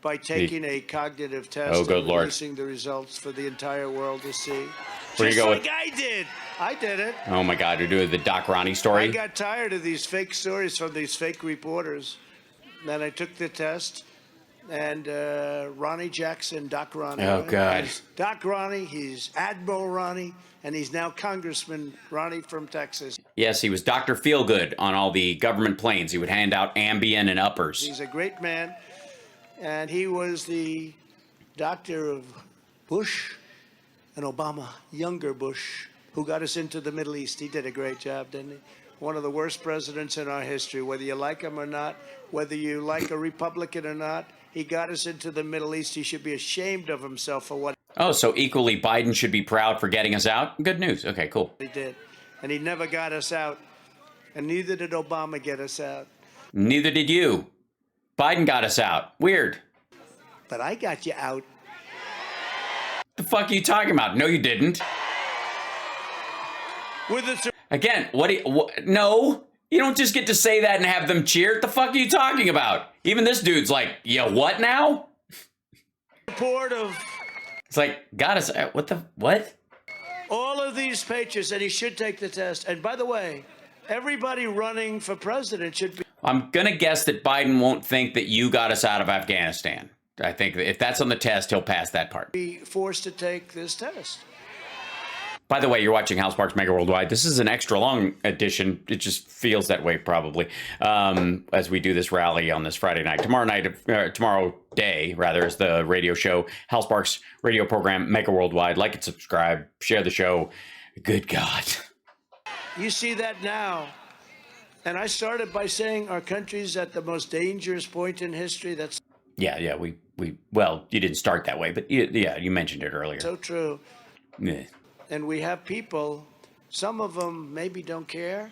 By taking a cognitive test Oh, good and Lord. releasing the results for the entire world to see. Where you Just go like with- I did. I did it. Oh my God, we're doing the Doc Ronnie I story. got tired of these fake stories from these fake reporters. Then I took the test. And Ronnie Jackson, Doc Ronnie. Oh, God. He's Doc Ronnie, he's Admiral Ronnie, and he's now Congressman Ronnie from Texas. Yes, he was Dr. Feelgood on all the government planes. He would hand out Ambien and uppers. He's a great man, and he was the doctor of Bush and Obama, younger Bush, who got us into the Middle East. He did a great job, didn't he? One of the worst presidents in our history, whether you like him or not, whether you like a Republican or not. He got us into the Middle East. He should be ashamed of himself for what Oh, so equally Biden should be proud for getting us out? Good news. Okay, cool. he did. And he never got us out. And neither did Obama get us out. Neither did you. Biden got us out. Weird. But I got you out. The fuck are you talking about? No, you didn't. With the Again, no. You don't just get to say that and have them cheer. What the fuck are you talking about? Even this dude's like, yeah, what now? support of It's like, got us out. What? all of these patriots, and he should take the test. And by the way, everybody running for president should I'm going to guess that Biden won't think that you got us out of Afghanistan. I think that if that's on the test, he'll pass that part. be forced to take this test. By the way, you're watching Hal Sparks Mega Worldwide. This is an extra long edition. It just feels that way, probably, as we do this rally on this Friday night. Tomorrow day, is the radio show, Hal Sparks radio program, Mega Worldwide. Like and subscribe. Share the show. Good God. You see that now. And I started by saying our country's at the most dangerous point in history. That's Yeah. Well, you didn't start that way, but you mentioned it earlier. so true. Yeah. And we have people, some of them maybe don't care,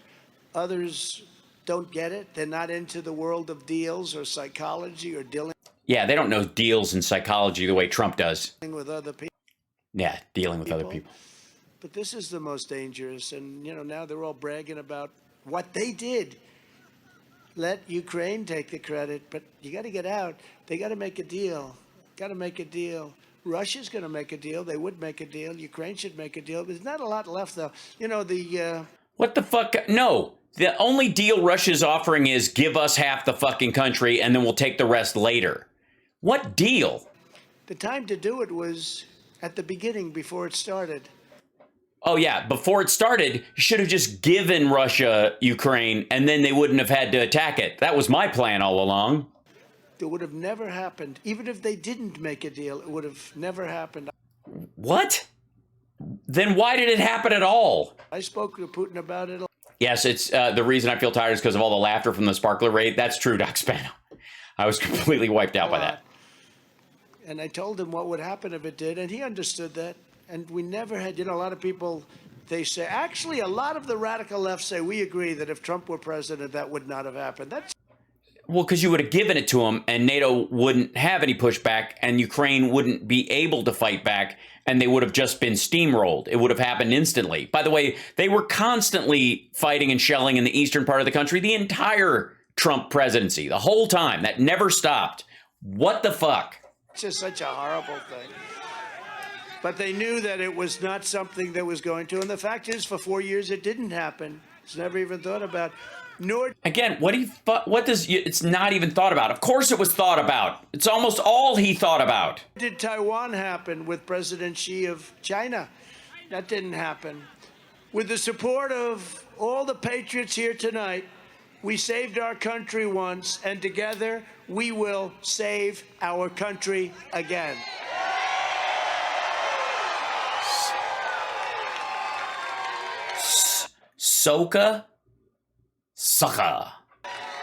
others don't get it. They're not into the world of deals or psychology or dealing Yeah, they don't know deals and psychology the way Trump does. with other people. Yeah, dealing with other people. But this is the most dangerous. And, now they're all bragging about what they did. Let Ukraine take the credit, but you got to get out. They got to make a deal. Got to make a deal. Russia's going to make a deal. They would make a deal. Ukraine should make a deal. But there's not a lot left, though. What the fuck? No. The only deal Russia's offering is give us half the fucking country and then we'll take the rest later. What deal? The time to do it was at the beginning before it started. Oh, yeah. Before it started, you should have just given Russia Ukraine, and then they wouldn't have had to attack it. That was my plan all along. It would have never happened. Even if they didn't make a deal, it would have never happened. What? Then why did it happen at all? I spoke to Putin about it. Yes, it's the reason I feel tired is because of all the laughter from the sparkler raid. That's true, Doc Spano. I was completely wiped out by that. And I told him what would happen if it did, and he understood that. And we never had, a lot of people, they say, actually, a lot of the radical left say, we agree that if Trump were president, that would not have happened. That's Well, because you would have given it to him, and NATO wouldn't have any pushback, and Ukraine wouldn't be able to fight back, and they would have just been steamrolled. It would have happened instantly. By the way, they were constantly fighting and shelling in the eastern part of the country the entire Trump presidency, the whole time. That never stopped. What the fuck? It's just such a horrible thing. But they knew that it was not something that was going to. And the fact is, for 4 years, it didn't happen. It's never even thought about. Nor Again, it's not even thought about. Of course it was thought about. It's almost all he thought about. did Taiwan happen with President Xi of China. That didn't happen. With the support of all the patriots here tonight, we saved our country once, and together we will save our country again. Soka? Sucka.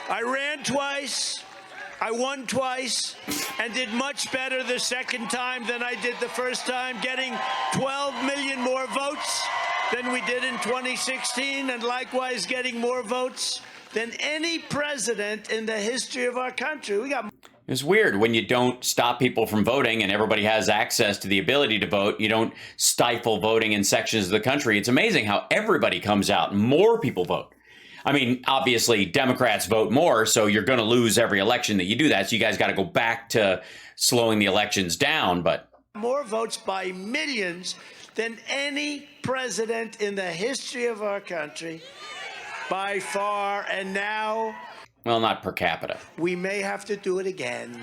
I ran twice, I won twice, and did much better the second time than I did the first time, getting 12 million more votes than we did in 2016, and likewise getting more votes than any president in the history of our country. We got. It's weird when you don't stop people from voting and everybody has access to the ability to vote. You don't stifle voting in sections of the country. It's amazing how everybody comes out and more people vote. I mean, obviously, Democrats vote more, so you're going to lose every election that you do that. So you guys got to go back to slowing the elections down. But more votes by millions than any president in the history of our country, by far. And now, well, not per capita. we may have to do it again.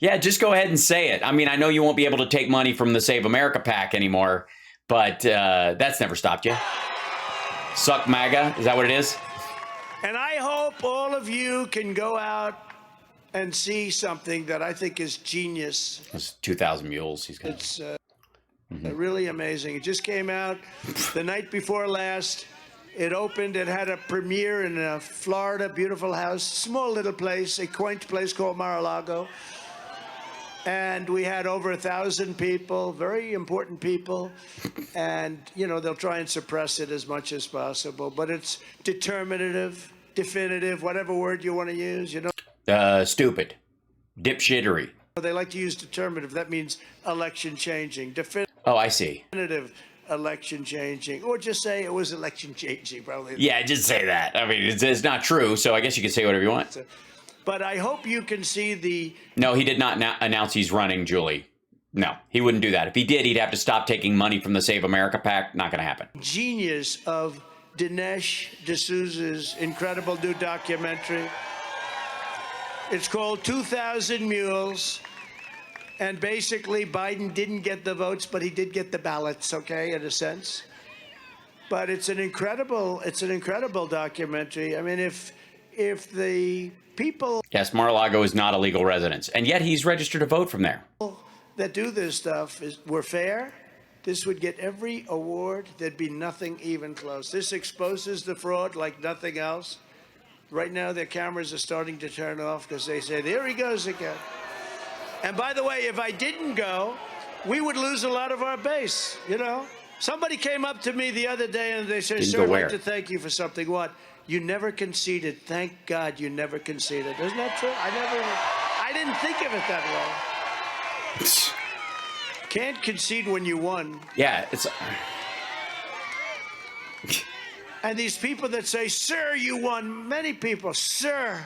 Yeah, just go ahead and say it. I mean, I know you won't be able to take money from the Save America PAC anymore, but that's never stopped you. Suck MAGA, is that what it is? And I hope all of you can go out and see something that I think is genius. It's 2,000 mules. He's got. It's really amazing. It just came out the night before last. It opened. It had a premiere in Florida, beautiful house, small little place, a quaint place called Mar-a-Lago. And we had over 1,000 people, very important people. And, they'll try and suppress it as much as possible. But it's determinative, definitive, whatever word you want to use, Stupid. Dipshittery. They like to use determinative. That means election changing. Oh, I see. Definitive election changing. Or just say it was election changing, probably. Yeah, just say that. I mean, it's not true, so I guess you can say whatever you want. But I hope you can see the... No, he did not announce he's running, Julie. No, he wouldn't do that. If he did, he'd have to stop taking money from the Save America PAC. Not going to happen. Genius of Dinesh D'Souza's incredible new documentary. It's called 2,000 Mules. And basically, Biden didn't get the votes, but he did get the ballots, okay, in a sense. But it's an incredible documentary. I mean, if the people... Yes, Mar-a-Lago is not a legal residence, and yet he's registered to vote from there. That do this stuff were fair, this would get every award. There'd be nothing even close. This exposes the fraud like nothing else. Right now, their cameras are starting to turn off because they say, there he goes again. And by the way, if I didn't go, we would lose a lot of our base, Somebody came up to me the other day and they said, sir, I'd like to thank you for something. What? You never conceded. Thank God you never conceded. Isn't that true? I didn't think of it that way. Can't concede when you won. Yeah, it's... And these people that say, sir, you won. Many people, sir.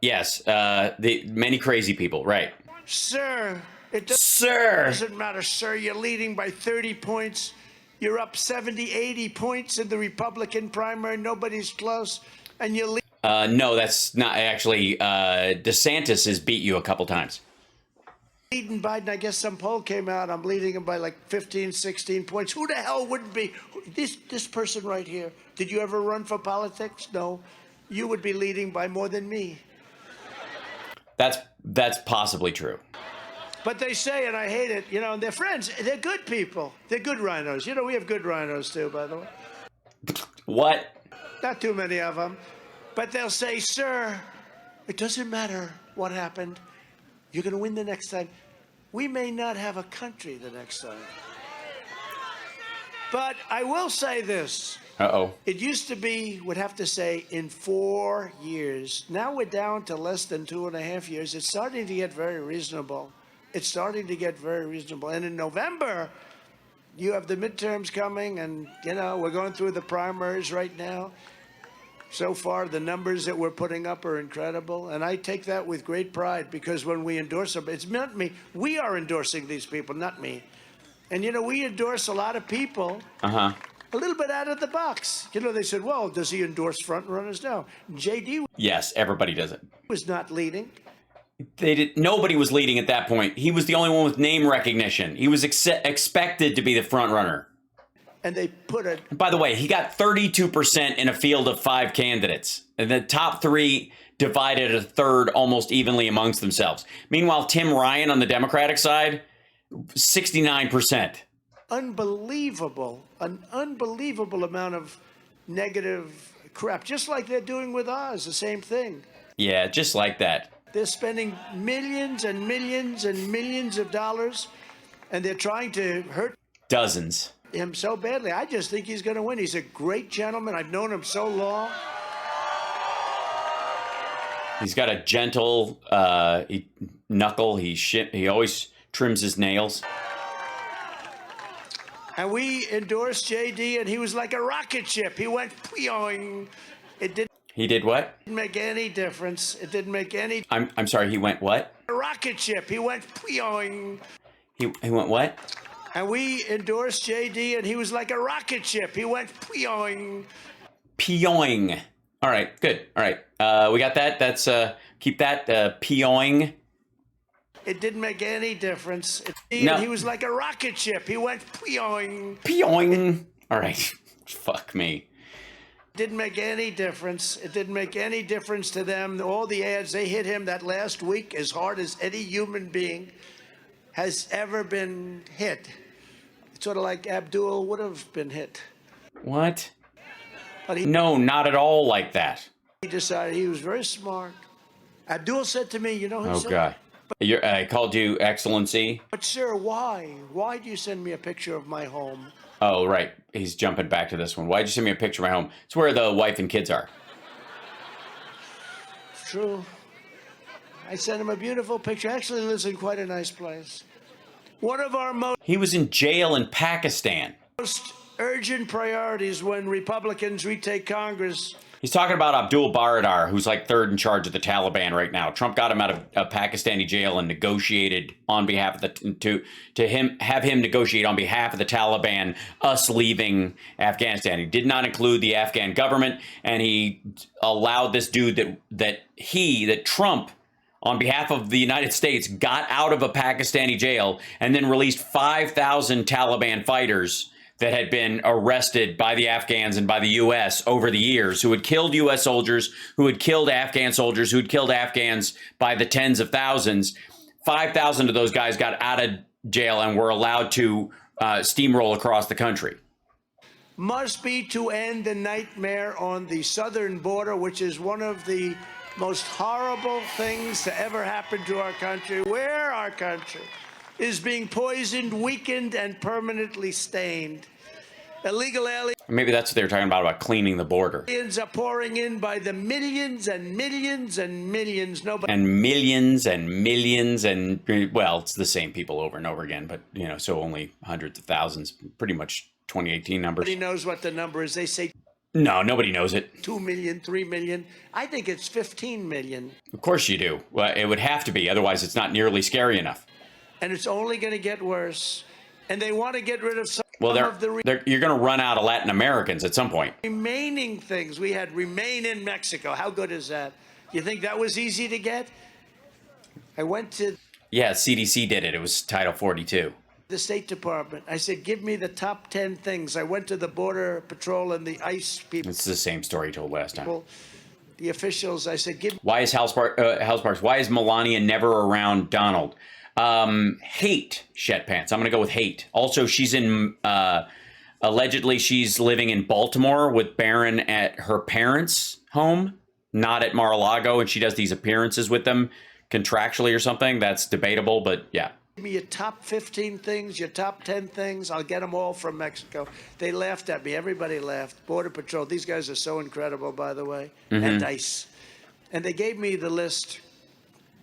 Yes, the many crazy people, right. Sir. It Sir. doesn't matter, sir. You're leading by 30 points. You're up 70, 80 points in the Republican primary. Nobody's close. And you lead. No, that's not actually. DeSantis has beat you a couple times. Beating Biden, I guess some poll came out, I'm leading him by like 15, 16 points. Who the hell wouldn't be? This person right here, did you ever run for politics? No. You would be leading by more than me. That's possibly true. But they say, and I hate it, you know, and they're friends. They're good people. They're good rhinos. You know, we have good rhinos too, by the way. What? Not too many of them. But they'll say, sir, it doesn't matter what happened. You're going to win the next time. We may not have a country the next time. But I will say this. Uh-oh. It used to be, would have to say, in 4 years. Now we're down to less than 2.5 years. It's starting to get very reasonable. It's starting to get very reasonable. And in November, you have the midterms coming, and, you know, we're going through the primaries right now. So far, the numbers that we're putting up are incredible, and I take that with great pride, because when we endorse them, it's not me. We are endorsing these people, not me. And, you know, we endorse a lot of people a little bit out of the box. You know, they said, well, does he endorse front runners? No. J.D. Yes, everybody does it. was not leading. Nobody was leading at that point. He was the only one with name recognition. He was expected to be the front runner. And they put it. By the way, he got 32% in a field of 5 candidates. And the top 3 divided a third almost evenly amongst themselves. Meanwhile, Tim Ryan on the Democratic side, 69%. Unbelievable, an unbelievable amount of negative crap, just like they're doing with Oz, the same thing. Yeah, just like that. They're spending millions and millions and millions of dollars, and they're trying to hurt Dozens. him so badly. I just think he's going to win. He's a great gentleman. I've known him so long. He's got a gentle knuckle. He always trims his nails. And we endorsed JD, and he was like a rocket ship. He went peoing. He did what? Didn't make any difference. It didn't make any. I'm sorry. He went what? A rocket ship. He went peoing. He went what? And we endorsed JD, and he was like a rocket ship. He went peoing. Peoing. All right. Good. All right. We got that. That's keep that peoing. It didn't make any difference. No. He was like a rocket ship. He went peoing. Peoing. All right. Fuck me. Didn't make any difference. It didn't make any difference to them. All the ads, they hit him that last week as hard as any human being has ever been hit. It's sort of like Abdul would have been hit. What? But No, not at all like that. he decided he was very smart. Abdul said to me, you know, he said, God. I called you Excellency. but sir, why? Why do you send me a picture of my home? Oh, right. He's jumping back to this one. Why'd you send me a picture of my home? It's where the wife and kids are. It's true. I sent him a beautiful picture. Actually lives in quite a nice place. One of our He was in jail in Pakistan. most urgent priorities when Republicans retake Congress. He's talking about Abdul Baradar, who's like third in charge of the Taliban right now. Trump got him out of a Pakistani jail and negotiated on behalf of have him negotiate on behalf of the Taliban, us leaving Afghanistan. He did not include the Afghan government, and he allowed this dude that Trump, on behalf of the United States, got out of a Pakistani jail and then released 5,000 Taliban fighters that had been arrested by the Afghans and by the U.S. over the years, who had killed U.S. soldiers, who had killed Afghan soldiers, who had killed Afghans by the tens of thousands. 5,000 of those guys got out of jail and were allowed to steamroll across the country. Must be to end the nightmare on the southern border, which is one of the most horrible things to ever happen to our country, where our country is being poisoned, weakened, and permanently stained. Illegal aliens Maybe that's what they were talking about cleaning the border. are pouring in by the millions and millions and millions. Nobody And millions and millions and, well, it's the same people over and over again, but, so only hundreds of thousands, pretty much 2018 numbers. knows what the number is. They say No, nobody knows it. 2 million, 3 million. I think it's 15 million. Of course you do. Well, it would have to be, otherwise it's not nearly scary enough. And it's only going to get worse. And they want to get rid of some Well, of the you're going to run out of Latin Americans at some point. remaining things. We had Remain in Mexico. How good is that? You think that was easy to get? I went to Yeah, CDC did it. It was Title 42. The State Department. I said, give me the top 10 things. I went to the Border Patrol and the ICE people. It's the same story told last time. The officials, I said, Why is House Parks? Why is Melania never around Donald? Hate, Shet Pants. I'm going to go with hate. Also, she's in, allegedly, she's living in Baltimore with Barron at her parents' home, not at Mar-a-Lago, and she does these appearances with them contractually or something. That's debatable, but yeah. give me your top 15 things, your top 10 things. I'll get them all from Mexico. They laughed at me. Everybody laughed. Border Patrol. These guys are so incredible, by the way. And ICE. And they gave me the list.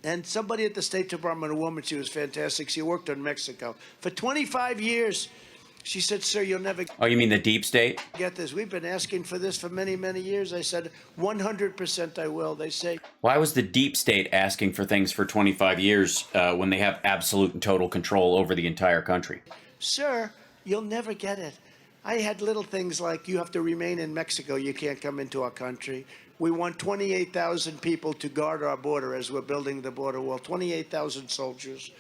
And somebody at the State Department, a woman, she was fantastic. She worked in Mexico for 25 years. She said, sir, you'll never Oh, you mean the deep state? get this. We've been asking for this for many, many years. I said, 100% I will. They say, Why was the deep state asking for things for 25 years when they have absolute and total control over the entire country? sir, you'll never get it. I had little things like you have to remain in Mexico. You can't come into our country. We want 28,000 people to guard our border as we're building the border wall, 28,000 soldiers.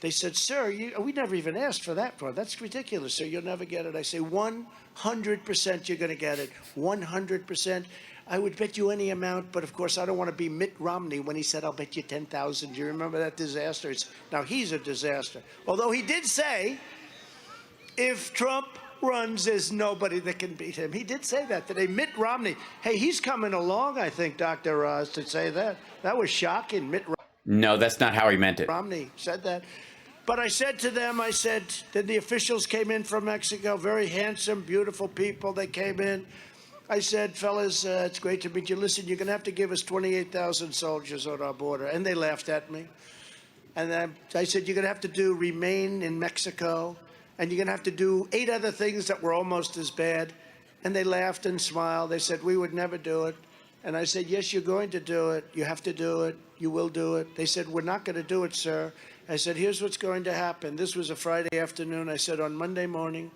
They said, sir, we never even asked for that part. That's ridiculous, sir. You'll never get it. I say, 100% you're going to get it. 100%. I would bet you any amount, but of course, I don't want to be Mitt Romney when he said, I'll bet you 10,000. Do you remember that disaster? Now, he's a disaster. Although he did say, if Trump runs, there's nobody that can beat him. He did say that today. Mitt Romney. Hey, he's coming along, I think, Dr. Oz, to say that. That was shocking. Mitt No, that's not how he meant it. Romney said that. But I said to them, then the officials came in from Mexico, very handsome, beautiful people. They came in. I said, fellas, it's great to meet you. Listen, you're going to have to give us 28,000 soldiers on our border. And they laughed at me. And then I said, you're going to have to remain in Mexico. And you're going to have to do 8 other things that were almost as bad. And they laughed and smiled. They said, we would never do it. And I said, yes, you're going to do it. You have to do it. You will do it. They said, we're not going to do it, sir. I said, here's what's going to happen. This was a Friday afternoon. I said, on Monday morning.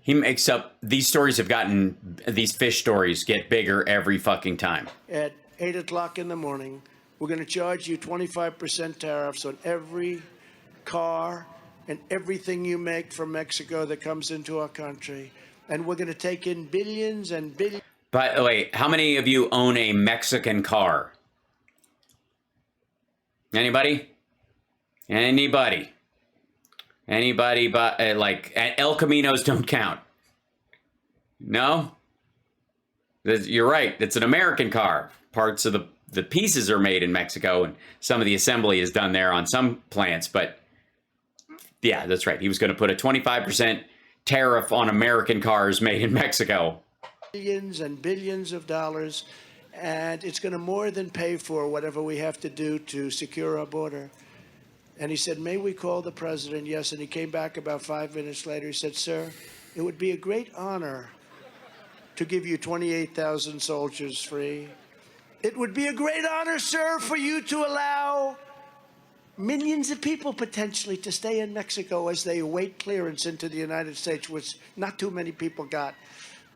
He makes up, these stories have gotten, these fish stories get bigger every fucking time. At 8 o'clock in the morning, we're going to charge you 25% tariffs on every car and everything you make from Mexico that comes into our country. And we're going to take in billions and billions. By the way, how many of you own a Mexican car? Anybody? Anybody? Anybody but like El Caminos don't count. No? You're right. It's an American car. Parts of the pieces are made in Mexico and some of the assembly is done there on some plants. But yeah, that's right. He was going to put a 25% tariff on American cars made in Mexico. Billions and billions of dollars. And it's going to more than pay for whatever we have to do to secure our border. And he said, may we call the president? Yes. And he came back about 5 minutes later. He said, sir, it would be a great honor to give you 28,000 soldiers free. It would be a great honor, sir, for you to allow millions of people potentially to stay in Mexico as they await clearance into the United States, which not too many people got.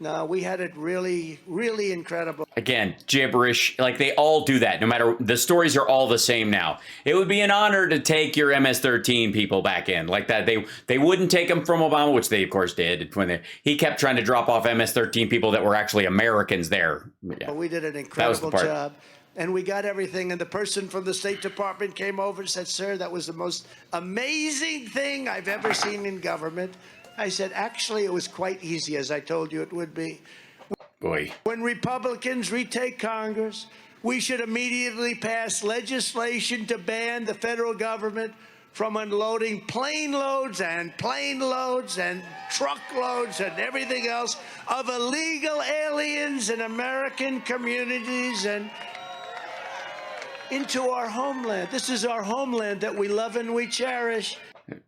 No, we had it really, really incredible. Again, gibberish. Like, they all do that. No matter, the stories are all the same now. It would be an honor to take your MS-13 people back in. Like that. They wouldn't take them from Obama, which they, of course, did. When he kept trying to drop off MS-13 people that were actually Americans there. Yeah. Well, we did an incredible job. And we got everything. And the person from the State Department came over and said, sir, that was the most amazing thing I've ever seen in government. I said, actually, it was quite easy, as I told you it would be. Boy. When Republicans retake Congress, we should immediately pass legislation to ban the federal government from unloading plane loads and truckloads and everything else of illegal aliens in American communities and into our homeland. This is our homeland that we love and we cherish.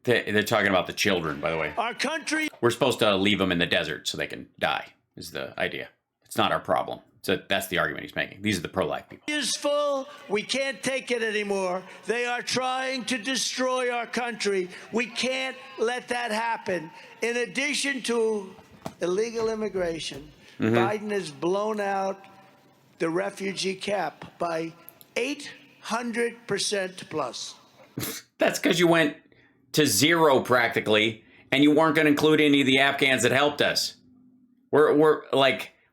They're talking about the children, by the way. Our country. We're supposed to leave them in the desert so they can die, is the idea. It's not our problem. So that's the argument he's making. These are the pro-life people. Is full. We can't take it anymore. They are trying to destroy our country. We can't let that happen. In addition to illegal immigration, Biden has blown out the refugee cap by 800% plus. That's because you went to zero practically, and you weren't going to include any of the Afghans that helped us. We're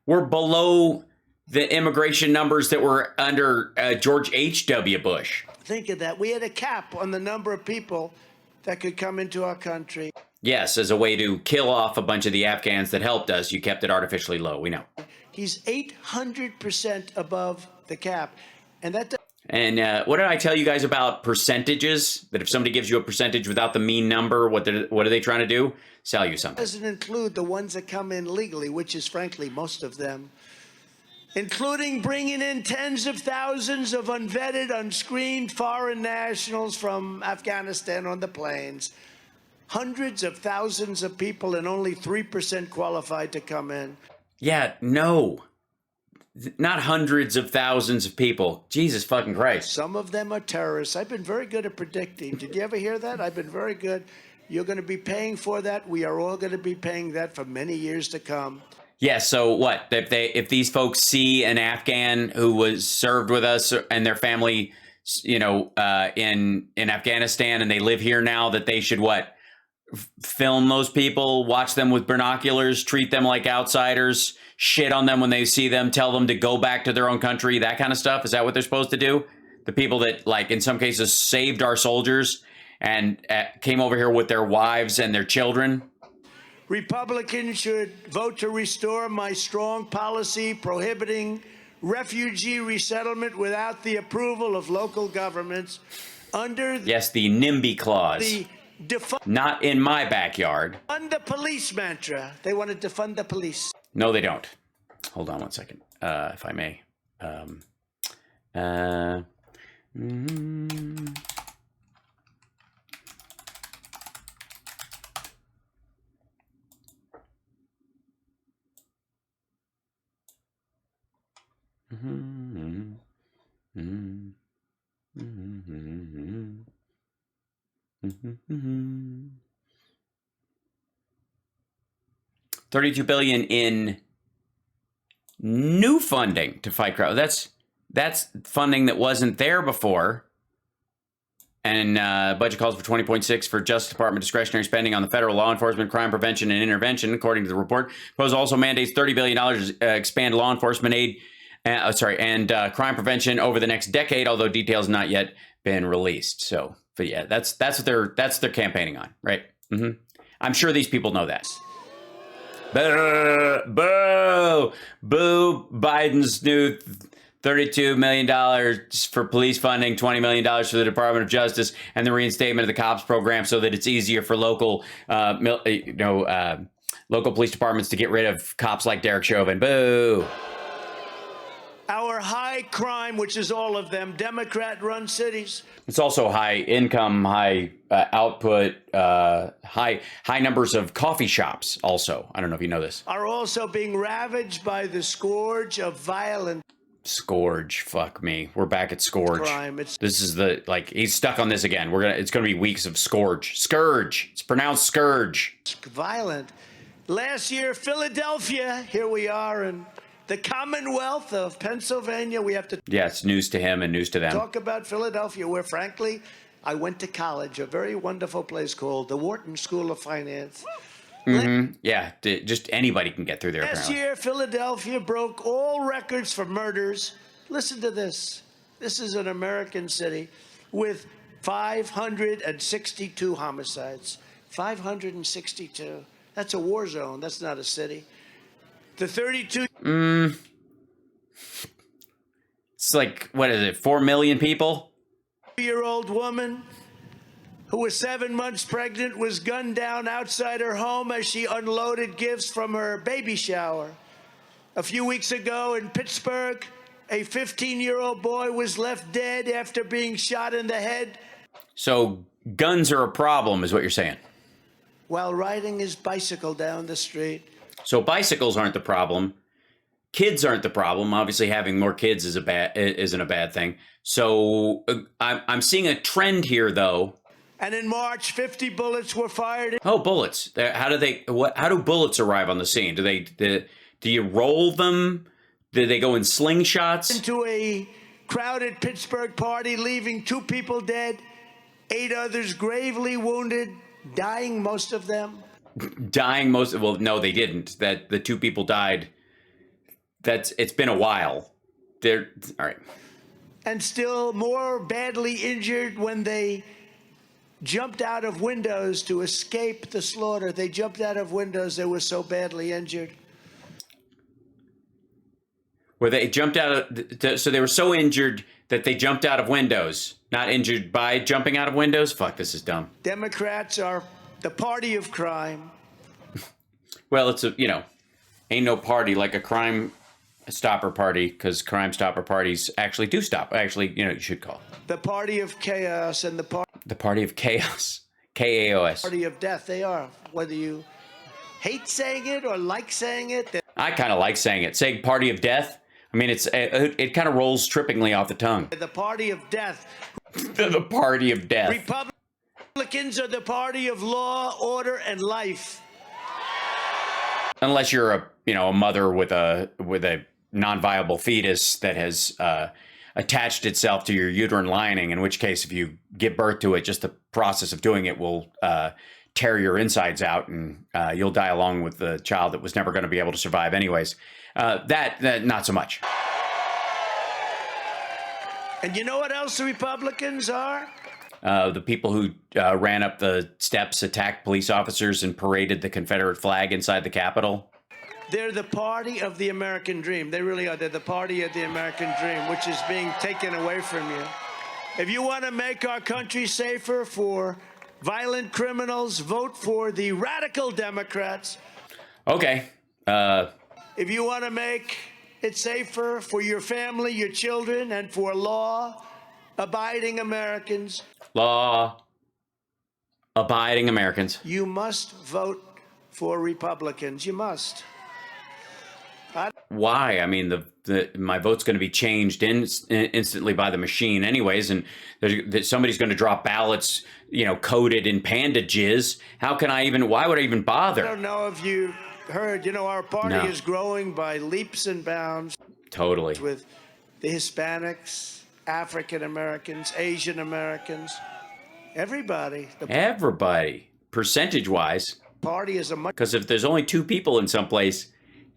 below the immigration numbers that were under George H.W. Bush. Think of that. We had a cap on the number of people that could come into our country. Yes, as a way to kill off a bunch of the Afghans that helped us, you kept it artificially low. We know. He's 800% above the cap. And that. And what did I tell you guys about percentages? That if somebody gives you a percentage without the mean number, what are they trying to do? Sell you something. Doesn't include the ones that come in legally, which is frankly most of them, including bringing in tens of thousands of unvetted, unscreened foreign nationals from Afghanistan on the planes. Hundreds of thousands of people and only 3% qualified to come in. Yeah, no. Not hundreds of thousands of people. Jesus fucking Christ. Some of them are terrorists. I've been very good at predicting. Did you ever hear that? I've been very good. You're going to be paying for that. We are all going to be paying that for many years to come. Yeah, so what? If these folks see an Afghan who was served with us and their family, in Afghanistan, and they live here now, that they should what? Film those people, watch them with binoculars, treat them like outsiders, shit on them when they see them, tell them to go back to their own country, that kind of stuff? Is that what they're supposed to do? The people that, like, in some cases saved our soldiers and came over here with their wives and their children? Republicans should vote to restore my strong policy prohibiting refugee resettlement without the approval of local governments under yes, the NIMBY clause. Not in my backyard. Defund the police mantra. They want to defund the police. No, they don't. Hold on one second, if I may. $32 billion in new funding to fight crime. That's funding that wasn't there before. And budget calls for 20.6 for Justice Department discretionary spending on the federal law enforcement, crime prevention, and intervention, according to the report. Proposal also mandates $30 billion to expand law enforcement aid, and crime prevention over the next decade, although details not yet been released. So, but yeah, that's what they're campaigning on, right? Mm-hmm. I'm sure these people know that. Boo, boo, boo, Biden's new $32 million for police funding, $20 million for the Department of Justice, and the reinstatement of the cops program so that it's easier for local police departments to get rid of cops like Derek Chauvin. Boo. Our high crime, which is all of them, Democrat-run cities. It's also high income, high output, high numbers of coffee shops also. I don't know if you know this. Are also being ravaged by the scourge of violence. Scourge, fuck me. We're back at scourge. Crime. This is he's stuck on this again. It's gonna be weeks of scourge. Scourge. It's pronounced scourge. Violent. Last year, Philadelphia, here we are in the Commonwealth of Pennsylvania. We have to it's news to him and news to them. Talk about Philadelphia, where frankly, I went to college, a very wonderful place called the Wharton School of Finance. Mm-hmm. Yeah, just anybody can get through there. Last year, Philadelphia broke all records for murders. Listen to this. This is an American city with 562 homicides. 562. That's a war zone. That's not a city. The 32. It's like, what is it, 4 million people? year-old woman who was 7 months pregnant was gunned down outside her home as she unloaded gifts from her baby shower. A few weeks ago in Pittsburgh, a 15-year-old boy was left dead after being shot in the head. So guns are a problem, is what you're saying? While riding his bicycle down the street. So bicycles aren't the problem. Kids aren't the problem. Obviously, having more kids isn't a bad thing. So I'm seeing a trend here, though. And in March, 50 bullets were fired. Oh, bullets! How do bullets arrive on the scene? Do you roll them? Do they go in slingshots? Into a crowded Pittsburgh party, leaving 2 people dead. 8 others gravely wounded, dying, most of them. Dying most of, well, no, they didn't. That the 2 people died. It's been a while. They're all right. And still more badly injured when they jumped out of windows to escape the slaughter. They jumped out of windows. They were so badly injured. Where they jumped out of, so they were so injured that they jumped out of windows, not injured by jumping out of windows? Fuck, this is dumb. Democrats are the party of crime. Well, it's ain't no party like a crime stopper party, because crime stopper parties actually do stop. Actually, you should call it The party of chaos and the party of chaos. KAOS. Party of death. They are. Whether you hate saying it or like saying it. I kind of like saying it. Saying party of death. I mean, it kind of rolls trippingly off the tongue. The party of death. The party of death. Republicans are the party of law, order, and life. Unless you're a mother with a non-viable fetus that has attached itself to your uterine lining, in which case, if you give birth to it, just the process of doing it will tear your insides out, and you'll die along with the child that was never going to be able to survive anyways. That not so much. And you know what else the Republicans are? The people who ran up the steps, attacked police officers, and paraded the Confederate flag inside the Capitol. They're the party of the American dream. They really are. They're the party of the American dream, which is being taken away from you. If you want to make our country safer for violent criminals, vote for the radical Democrats. Okay. If you want to make it safer for your family, your children, and for law-abiding Americans. Law-abiding Americans. You must vote for Republicans. You must. Why? I mean, my vote's going to be changed instantly by the machine anyways, and somebody's going to drop ballots, coated in panda jizz. How can I even, why would I even bother? I don't know if you heard, our party is growing by leaps and bounds. Totally. With the Hispanics, African Americans, Asian Americans, everybody. Everybody, percentage-wise. Party is because if there's only 2 people in some place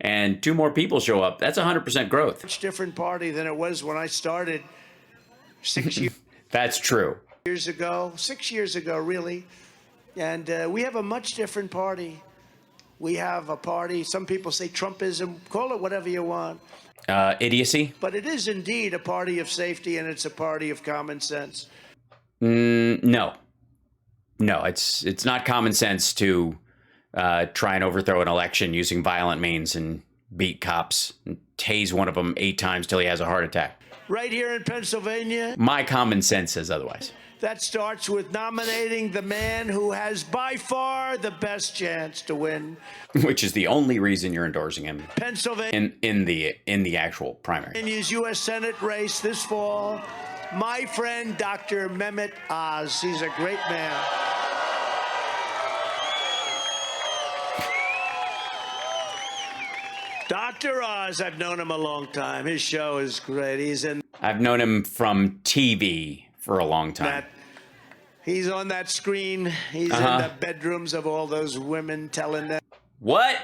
and 2 more people show up, that's 100% growth. Much different party than it was when I started 6 years. That's true. 6 years ago, really. And we have a much different party. We have a party, some people say Trumpism, call it whatever you want. Idiocy? But it is indeed a party of safety, and it's a party of common sense. No, it's not common sense to try and overthrow an election using violent means and beat cops and tase one of them 8 times till he has a heart attack. Right here in Pennsylvania. My common sense says otherwise. That starts with nominating the man who has by far the best chance to win. Which is the only reason you're endorsing him. Pennsylvania. In the actual primary. In his U.S. Senate race this fall, my friend Dr. Mehmet Oz. He's a great man. Dr. Oz, I've known him a long time. His show is great. I've known him from TV for a long time. He's on that screen. He's in the bedrooms of all those women telling them. What?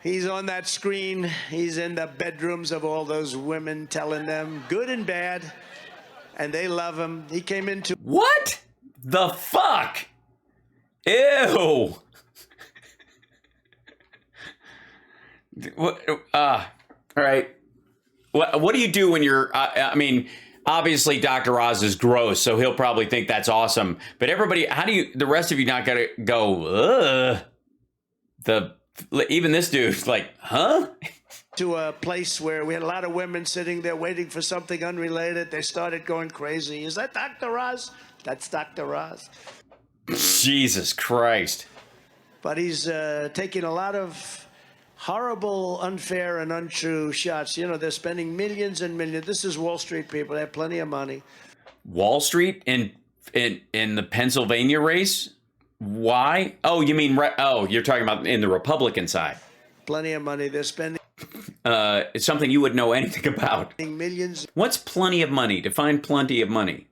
He's on that screen. He's in the bedrooms of all those women telling them good and bad. And they love him. He came into. What the fuck? Ew. What? All right. What do you do when you're? I mean, obviously, Dr. Oz is gross, so he'll probably think that's awesome. But everybody, how do you? The rest of you not gotta go? Even this dude's like, huh? To a place where we had a lot of women sitting there waiting for something unrelated. They started going crazy. Is that Dr. Oz? That's Dr. Oz. Jesus Christ. But he's taking a lot of horrible, unfair, and untrue shots. They're spending millions and millions. This is Wall Street people. They have plenty of money. Wall Street in the Pennsylvania race? Why? Oh, you mean, you're talking about in the Republican side. Plenty of money. They're spending. It's something you would know anything about. Millions. What's plenty of money? Define plenty of money.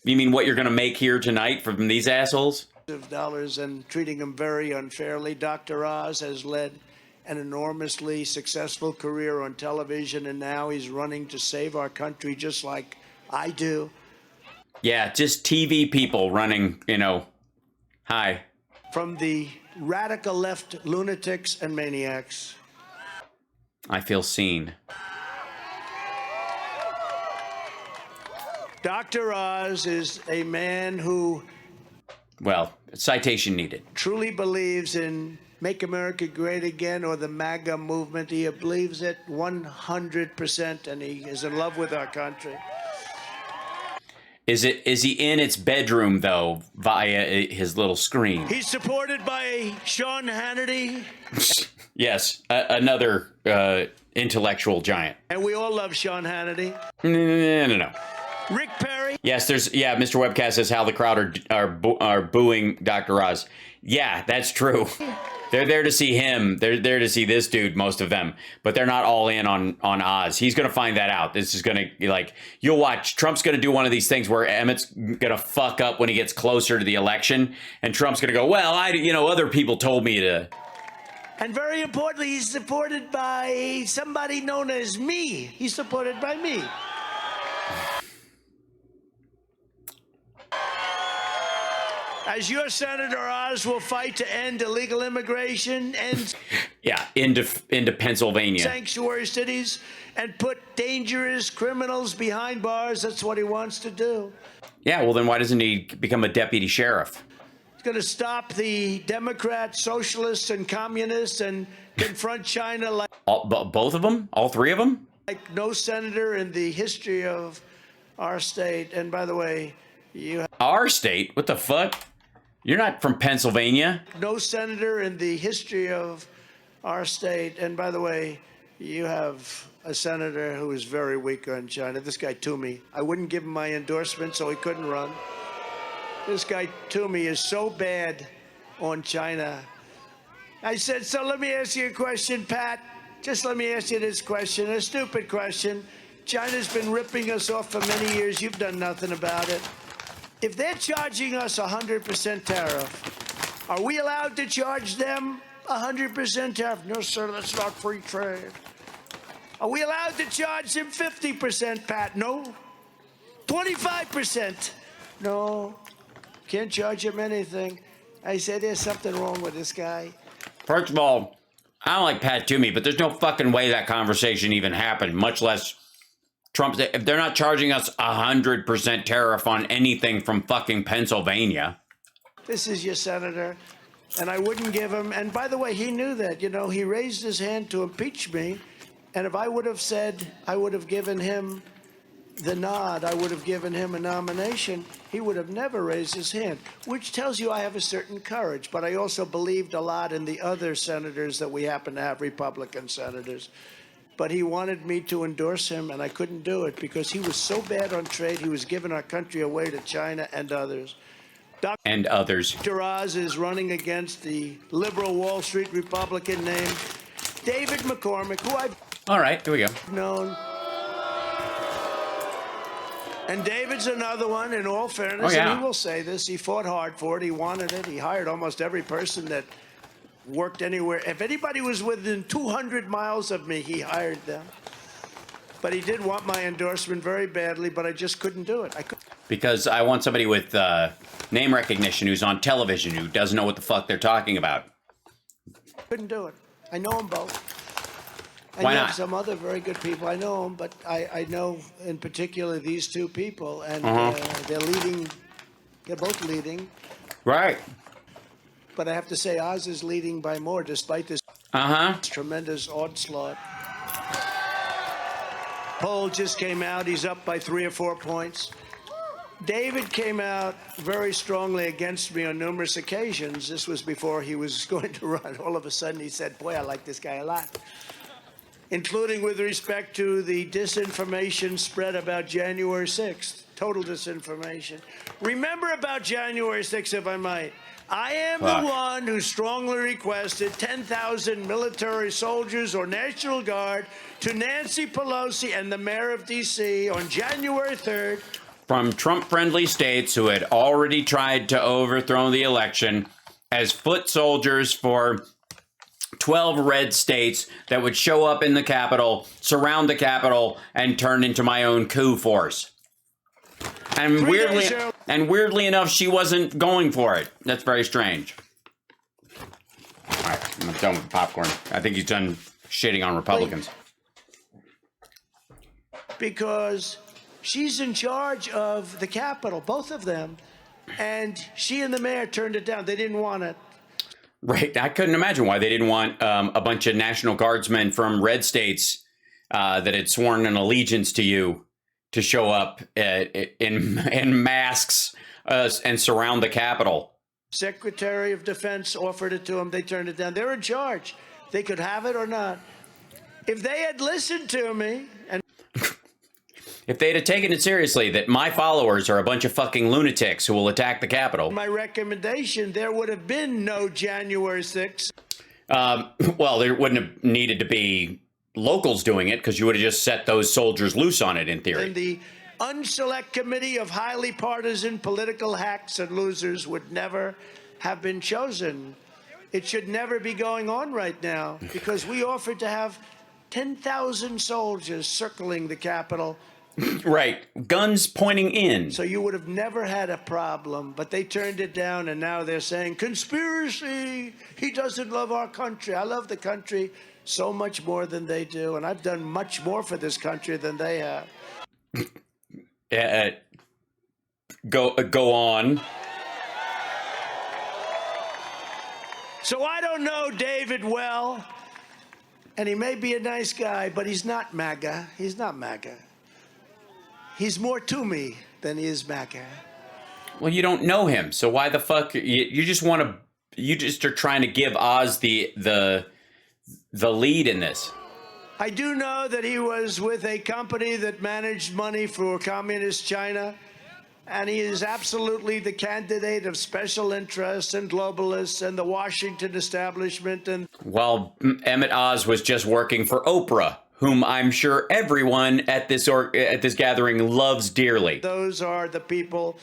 You mean what you're going to make here tonight from these assholes? Of dollars and treating them very unfairly. Dr. Oz has led an enormously successful career on television, and now he's running to save our country just like I do. Yeah, just TV people running, you know. Hi. From the radical left lunatics and maniacs. I feel seen. Dr. Oz is a man who Well, citation needed. truly believes in Make America Great Again or the MAGA movement. He believes it 100%, and he is in love with our country. Is he in its bedroom though via his little screen? He's supported by Sean Hannity, Yes, another intellectual giant. and we all love Sean Hannity. No. Rick Perry. Yes, Mr. Webcast says how the crowd are booing Dr. Oz. Yeah, that's true. They're there to see him. They're there to see this dude, most of them. But they're not all in on Oz. He's going to find that out. This is going to be like, you'll watch. Trump's going to do one of these things where Emmett's going to fuck up when he gets closer to the election. And Trump's going to go, well, other people told me to. And very importantly, he's supported by somebody known as me. He's supported by me. As your Senator, Oz will fight to end illegal immigration, end into Pennsylvania. sanctuary cities, and put dangerous criminals behind bars. That's what he wants to do. Yeah, well, then why doesn't he become a deputy sheriff? He's going to stop the Democrats, socialists, and communists and confront China like Both of them? All three of them? no senator in the history of our state. And by the way, you have Our state? What the fuck? You're not from Pennsylvania. no senator in the history of our state. And by the way, you have a senator who is very weak on China. This guy Toomey. I wouldn't give him my endorsement, so he couldn't run. This guy Toomey is so bad on China. I said, so let me ask you a question, Pat. Just let me ask you this question, a stupid question. China's been ripping us off for many years. You've done nothing about it. If they're charging us 100% tariff, are we allowed to charge them 100% tariff? No, sir, that's not free trade. Are we allowed to charge them 50%, Pat? No. 25%? No. Can't charge him anything. I said, there's something wrong with this guy. First of all, I don't like Pat Toomey, but there's no fucking way that conversation even happened, much less Trump. If they're not charging us 100% tariff on anything from fucking Pennsylvania. This is your senator, and I wouldn't give him. And by the way, he knew that. You know, he raised his hand to impeach me, and if I would have said I would have given him the nod, I would have given him a nomination, he would have never raised his hand, which tells you I have a certain courage. But I also believed a lot in the other senators that we happen to have, Republican senators. But he wanted me to endorse him, and I couldn't do it because he was so bad on trade. He was giving our country away to China and others. Dr. Oz is running against the liberal Wall Street Republican named David McCormick, who I've All right, here we go. known. And David's another one, in all fairness, and he will say this. He fought hard for it. He wanted it. He hired almost every person that worked anywhere. If anybody was within 200 miles of me, he hired them. But he did want my endorsement very badly, but I just couldn't do it. Because I want somebody with name recognition who's on television who doesn't know what the fuck they're talking about. Couldn't do it. I know them both. Why I know not? some other very good people. I know them, but I know in particular these two people, and they're leading. They're both leading. Right. But I have to say, Oz is leading by more, despite this tremendous onslaught. Poll just came out. He's up by 3 or 4 points. David came out very strongly against me on numerous occasions. This was before he was going to run. All of a sudden, he said, boy, I like this guy a lot, including with respect to the disinformation spread about January 6th. Total disinformation. Remember about January 6th, if I might. I am the one who strongly requested 10,000 military soldiers or National Guard to Nancy Pelosi and the mayor of D.C. on January 3rd, from Trump-friendly states who had already tried to overthrow the election as foot soldiers for 12 red states that would show up in the Capitol, surround the Capitol, and turn into my own coup force. And weirdly enough, she wasn't going for it. That's very strange. All right, I'm done with the popcorn. I think he's done shitting on Republicans. Because she's in charge of the Capitol, both of them, and she and the mayor turned it down. They didn't want it. Right. I couldn't imagine why they didn't want a bunch of National Guardsmen from red states that had sworn an allegiance to you to show up in masks and surround the Capitol. Secretary of Defense offered it to them. They turned it down. They're in charge. They could have it or not. If they had listened to me and if they'd have taken it seriously that my followers are a bunch of fucking lunatics who will attack the Capitol. My recommendation, there would have been no January 6th. Well, there wouldn't have needed to be locals doing it because you would have just set those soldiers loose on it in theory. And the unselect committee of highly partisan political hacks and losers would never have been chosen. It should never be going on right now because we offered to have 10,000 soldiers circling the Capitol. Right. Guns pointing in. So you would have never had a problem, but they turned it down, and now they're saying, conspiracy, he doesn't love our country. I love the country so much more than they do, and I've done much more for this country than they have. Go on. So I don't know David well, and he may be a nice guy, but he's not MAGA. He's not MAGA. He's more to me than he is MAGA. Well, you don't know him, so why the fuck you just want to? You just are trying to give Oz the lead in this. I do know that he was with a company that managed money for communist China, and he is absolutely the candidate of special interests and globalists and the Washington establishment. And while Emmett Oz was just working for Oprah, whom I'm sure everyone at this gathering loves dearly. Those are the people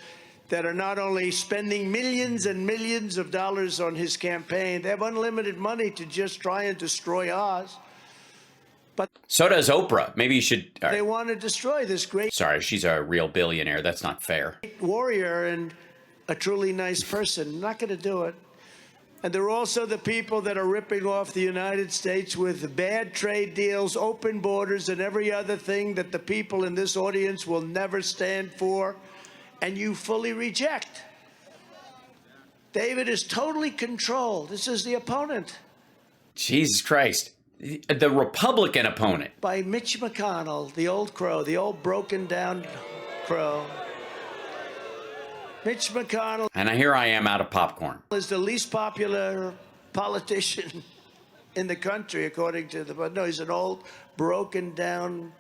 that are not only spending millions and millions of dollars on his campaign, they have unlimited money to just try and destroy Oz. But so does Oprah. Maybe you should. They want to destroy this great. Sorry, she's a real billionaire. That's not fair. Warrior and a truly nice person. Not going to do it. And they're also the people that are ripping off the United States with bad trade deals, open borders, and every other thing that the people in this audience will never stand for, and you fully reject. David is totally controlled. This is the opponent. Jesus Christ. The Republican opponent. By Mitch McConnell, the old crow, the old broken down crow. Mitch McConnell. And here I am out of popcorn. Is the least popular politician in the country, according to the. But no, he's an old, broken down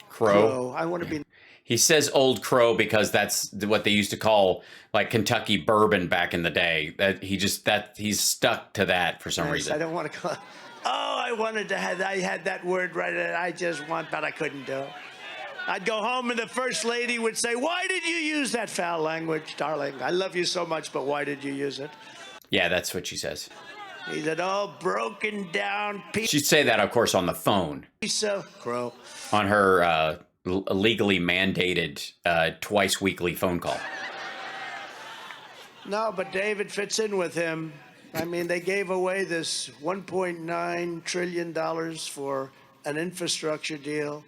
crow. I want to be. He says old crow because that's what they used to call like Kentucky bourbon back in the day. That he's stuck to that for some reason. I don't want to call. Oh, I wanted to have. I had that word right. I just want, but I couldn't do it. I'd go home and the first lady would say, why did you use that foul language, darling? I love you so much, but why did you use it? Yeah, that's what she says. He's an old broken down piece. She'd say that, of course, on the phone. Piece of crow. On her legally mandated twice weekly phone call. No, but David fits in with him. I mean, they gave away this $1.9 trillion for an infrastructure deal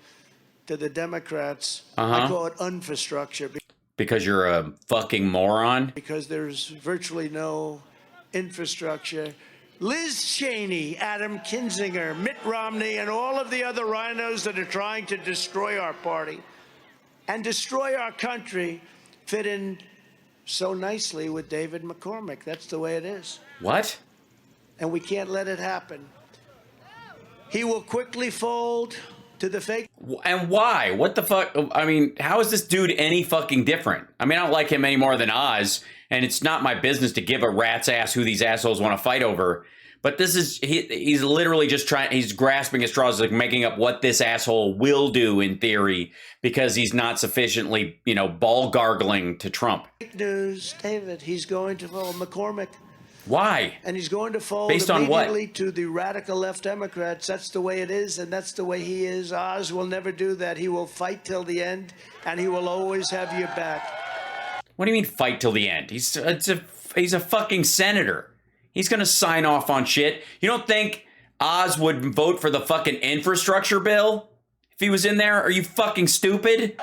to the Democrats. I call it infrastructure. Because you're a fucking moron? Because there's virtually no infrastructure. Liz Cheney, Adam Kinzinger, Mitt Romney, and all of the other rhinos that are trying to destroy our party and destroy our country fit in so nicely with David McCormick. That's the way it is. What? And we can't let it happen. He will quickly fold to the fake. And why? What the fuck? I mean, how is this dude any fucking different? I mean, I don't like him any more than Oz, and it's not my business to give a rat's ass who these assholes want to fight over. But this is, he's literally just trying, he's grasping at straws, like making up what this asshole will do in theory because he's not sufficiently, you know, ball gargling to Trump. Fake news, David. He's going to vote McCormick. Why? And he's going to fold Based on immediately what? to the radical left Democrats. That's the way it is, and that's the way he is. Oz will never do that. He will fight till the end, and he will always have your back. What do you mean fight till the end? He's a fucking senator. He's going to sign off on shit. You don't think Oz would vote for the fucking infrastructure bill if he was in there? Are you fucking stupid?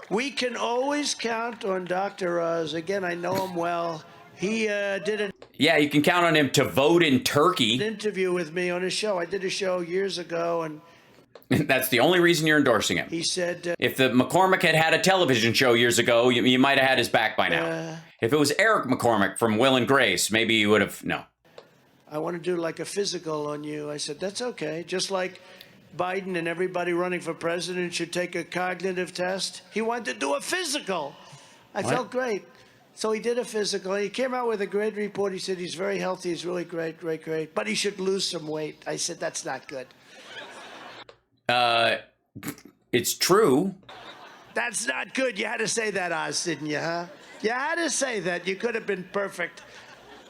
We can always count on Dr. Oz. Again, I know him well. He did an Yeah, you can count on him to vote in Turkey. interview with me on his show. I did a show years ago, and That's the only reason you're endorsing him. he said, If the McCormick had a television show years ago, you might have had his back by now. If it was Eric McCormick from Will and Grace, maybe you would have, no. I want to do like a physical on you. I said, that's okay. Just like Biden and everybody running for president should take a cognitive test. He wanted to do a physical. I felt great. So he did a physical. He came out with a great report. He said he's very healthy. He's really great, great, great. But he should lose some weight. I said, that's not good. It's true. That's not good. You had to say that, Oz, didn't you, huh? You had to say that. You could have been perfect.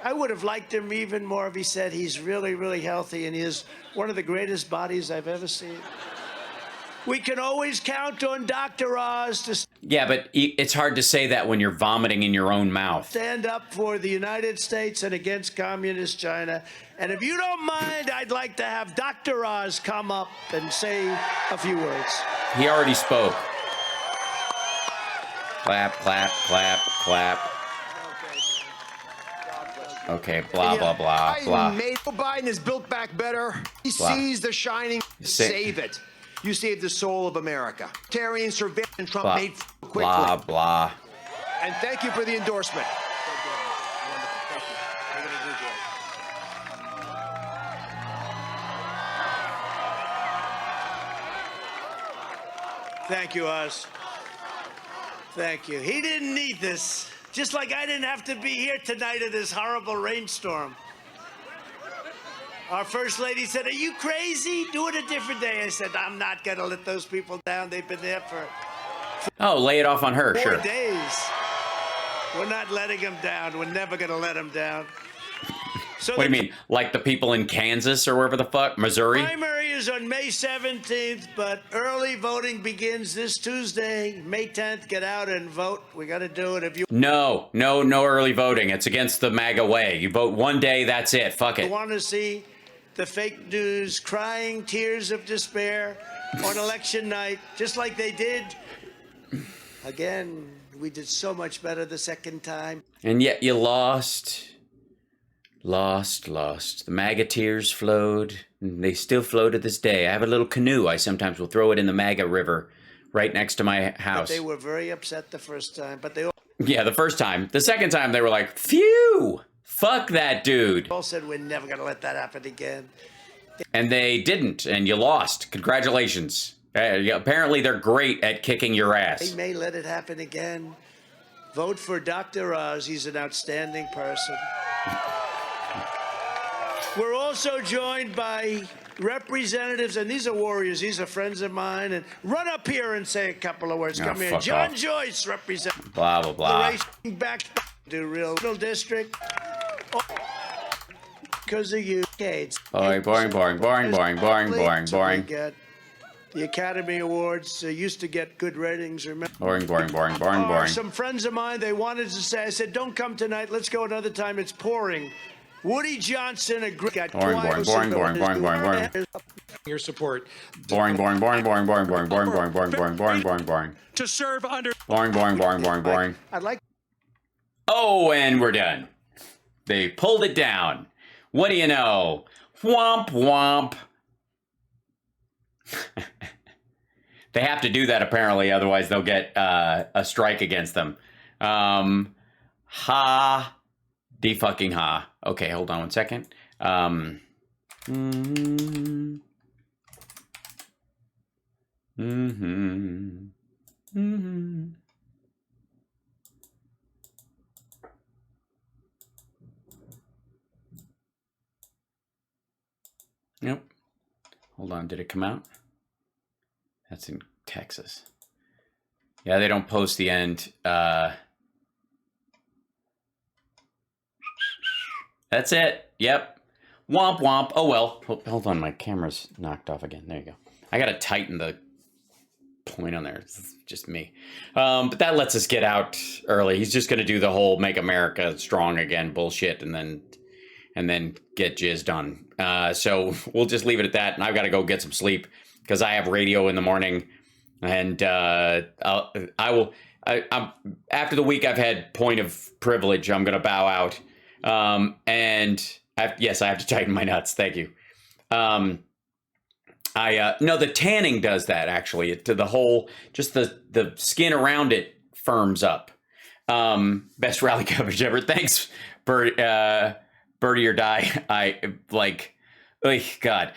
I would have liked him even more if he said he's really, really healthy and he has one of the greatest bodies I've ever seen. We can always count on Dr. Oz to Yeah, but it's hard to say that when you're vomiting in your own mouth. stand up for the United States and against communist China. And if you don't mind, I'd like to have Dr. Oz come up and say a few words. He already spoke. Clap, clap, clap, clap. Okay, blah, blah, blah, blah. Joe Biden is built back better. He Blah. sees the shining. Save it. You saved the soul of America. Terry surveillance and Trump Blah, made quickly. blah, blah. And thank you for the endorsement. Thank you, Oz. Thank you. He didn't need this. Just like I didn't have to be here tonight in this horrible rainstorm. Our First Lady said, are you crazy? Do it a different day. I said, I'm not going to let those people down. They've been there for Oh, lay it off on her, 4 sure. days. We're not letting them down. We're never going to let them down. So What do you mean? Like the people in Kansas or wherever the fuck? Missouri? primary is on May 17th, but early voting begins this Tuesday, May 10th. Get out and vote. We got to do it. If you No early voting. It's against the MAGA way. You vote one day, that's it. Fuck it. want to see the fake news crying tears of despair on election night, just like they did. Again, we did so much better the second time. And yet you lost. Lost. The MAGA tears flowed. And they still flow to this day. I have a little canoe. I sometimes will throw it in the MAGA river right next to my But house. they were very upset the first time, but they Yeah, the first time. The second time they were like, phew! Fuck that dude. all said we're never going to let that happen again. And they didn't, and you lost. Congratulations. Apparently they're great at kicking your They ass. may let it happen again. Vote for Dr. Oz. He's an outstanding person. We're also joined by representatives, and these are warriors. These are friends of mine. And run up here and say a couple of words. Oh, Come here. fuck John off. Joyce, represent Blah, blah, the blah. racing back to real district. Because of you, kids. Boring. We get the Academy Awards used to get good ratings, remember? Boring. Some friends of mine, they wanted to say, I said, don't come tonight. Let's go another time. It's pouring. Woody Johnson agreed. Boring. Your support Boring. to serve under Boring. I'd like Oh, and we're done. They pulled it down. What do you know? Womp womp. They have to do that apparently, otherwise they'll get a strike against them. Ha. De-fucking ha. Okay, hold on one second. Did it come out? That's in Texas. Yeah, they don't post the end. That's it. Yep. Womp womp. Oh, well. Hold on. My camera's knocked off again. There you go. I got to tighten the point on there. It's just me. But that lets us get out early. He's just going to do the whole make America strong again bullshit and then get jizzed on. So we'll just leave it at that. And I've got to go get some sleep because I have radio in the morning. And I'm after the week I've had point of privilege, I'm going to bow out. Yes, I have to tighten my nuts. Thank you. No, the tanning does that actually to the whole, just the skin around it firms up. Best rally coverage ever. Thanks, Birdie or Die. I like, oh God.